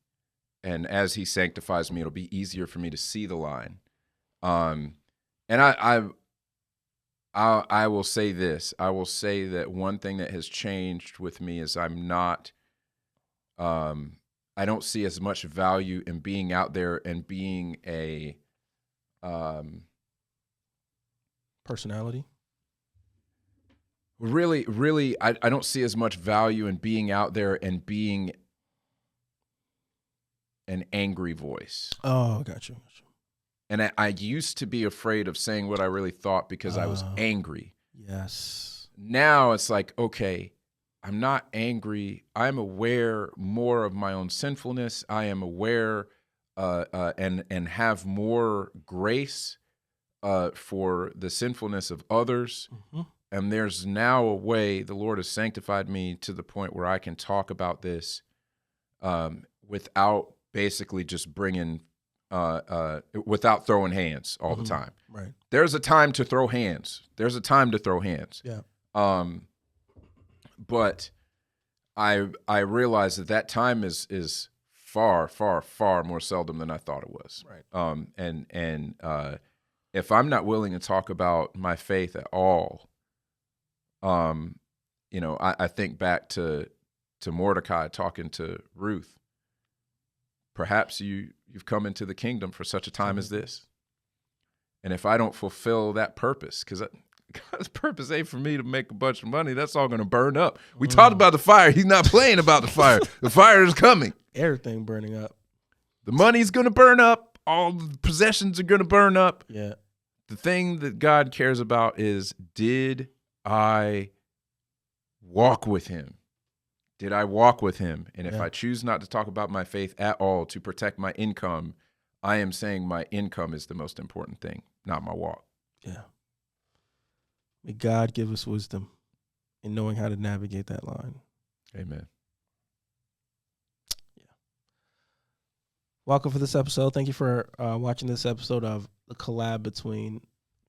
and as He sanctifies me, it'll be easier for me to see the line. And I will say this. I will say that one thing that has changed with me is I'm not. I don't see as much value in being out there and being a personality. Really, I don't see as much value in being out there and being an angry voice. Oh, gotcha. And I used to be afraid of saying what I really thought because I was angry. Yes. Now it's like, okay, I'm not angry. I'm aware more of my own sinfulness. I am aware and have more grace for the sinfulness of others. Mm-hmm. And there's now a way the Lord has sanctified me to the point where I can talk about this without basically just bringing, without throwing hands all the time. Right. There's a time to throw hands. There's a time to throw hands. Yeah. But I realize that time is far, far, far more seldom than I thought it was. Right. And if I'm not willing to talk about my faith at all, I think back to Mordecai talking to Ruth. Perhaps you've come into the kingdom for such a time as this. And if I don't fulfill that purpose, because God's purpose ain't for me to make a bunch of money. That's all going to burn up. We talked about the fire. He's not playing about the fire. The fire is coming. Everything burning up. The money's going to burn up. All the possessions are going to burn up. Yeah. The thing that God cares about is, did I walk with him? Did I walk with him? And if I choose not to talk about my faith at all to protect my income, I am saying my income is the most important thing, not my walk. Yeah. May God give us wisdom in knowing how to navigate that line. Amen. Yeah. Welcome for this episode. Thank you for watching this episode of the collab between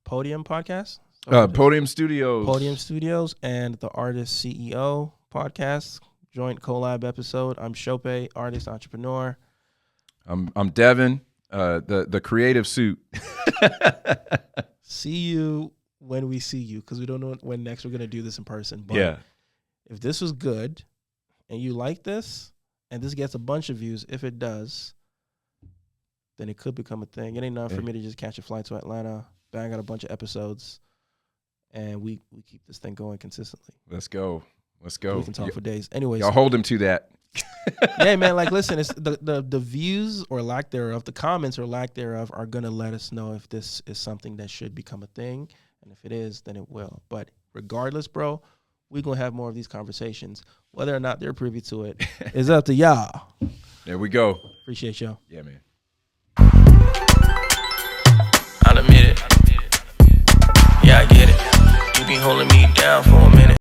Podium Podcast. Podium Studios. Podium Studios and the Artist CEO Podcast. Joint collab episode. I'm Shope, artist, entrepreneur. I'm Devin, the creative suit. See you when we see you, because we don't know when next we're going to do this in person. But Yeah. if this was good and you like this and this gets a bunch of views, if it does, then it could become a thing. It ain't enough for me to just catch a flight to Atlanta, bang out a bunch of episodes, and we keep this thing going consistently. Let's go. Let's go. We can talk for days. Anyways. Y'all hold him to that. Yeah, man, like, listen, it's the views or lack thereof, the comments or lack thereof are going to let us know if this is something that should become a thing. And if it is, then it will. But regardless, bro, we're going to have more of these conversations. Whether or not they're privy to it is up to y'all. There we go. Appreciate y'all. Yeah, man. I'll admit it. Yeah, I get it. You been holding me down for a minute.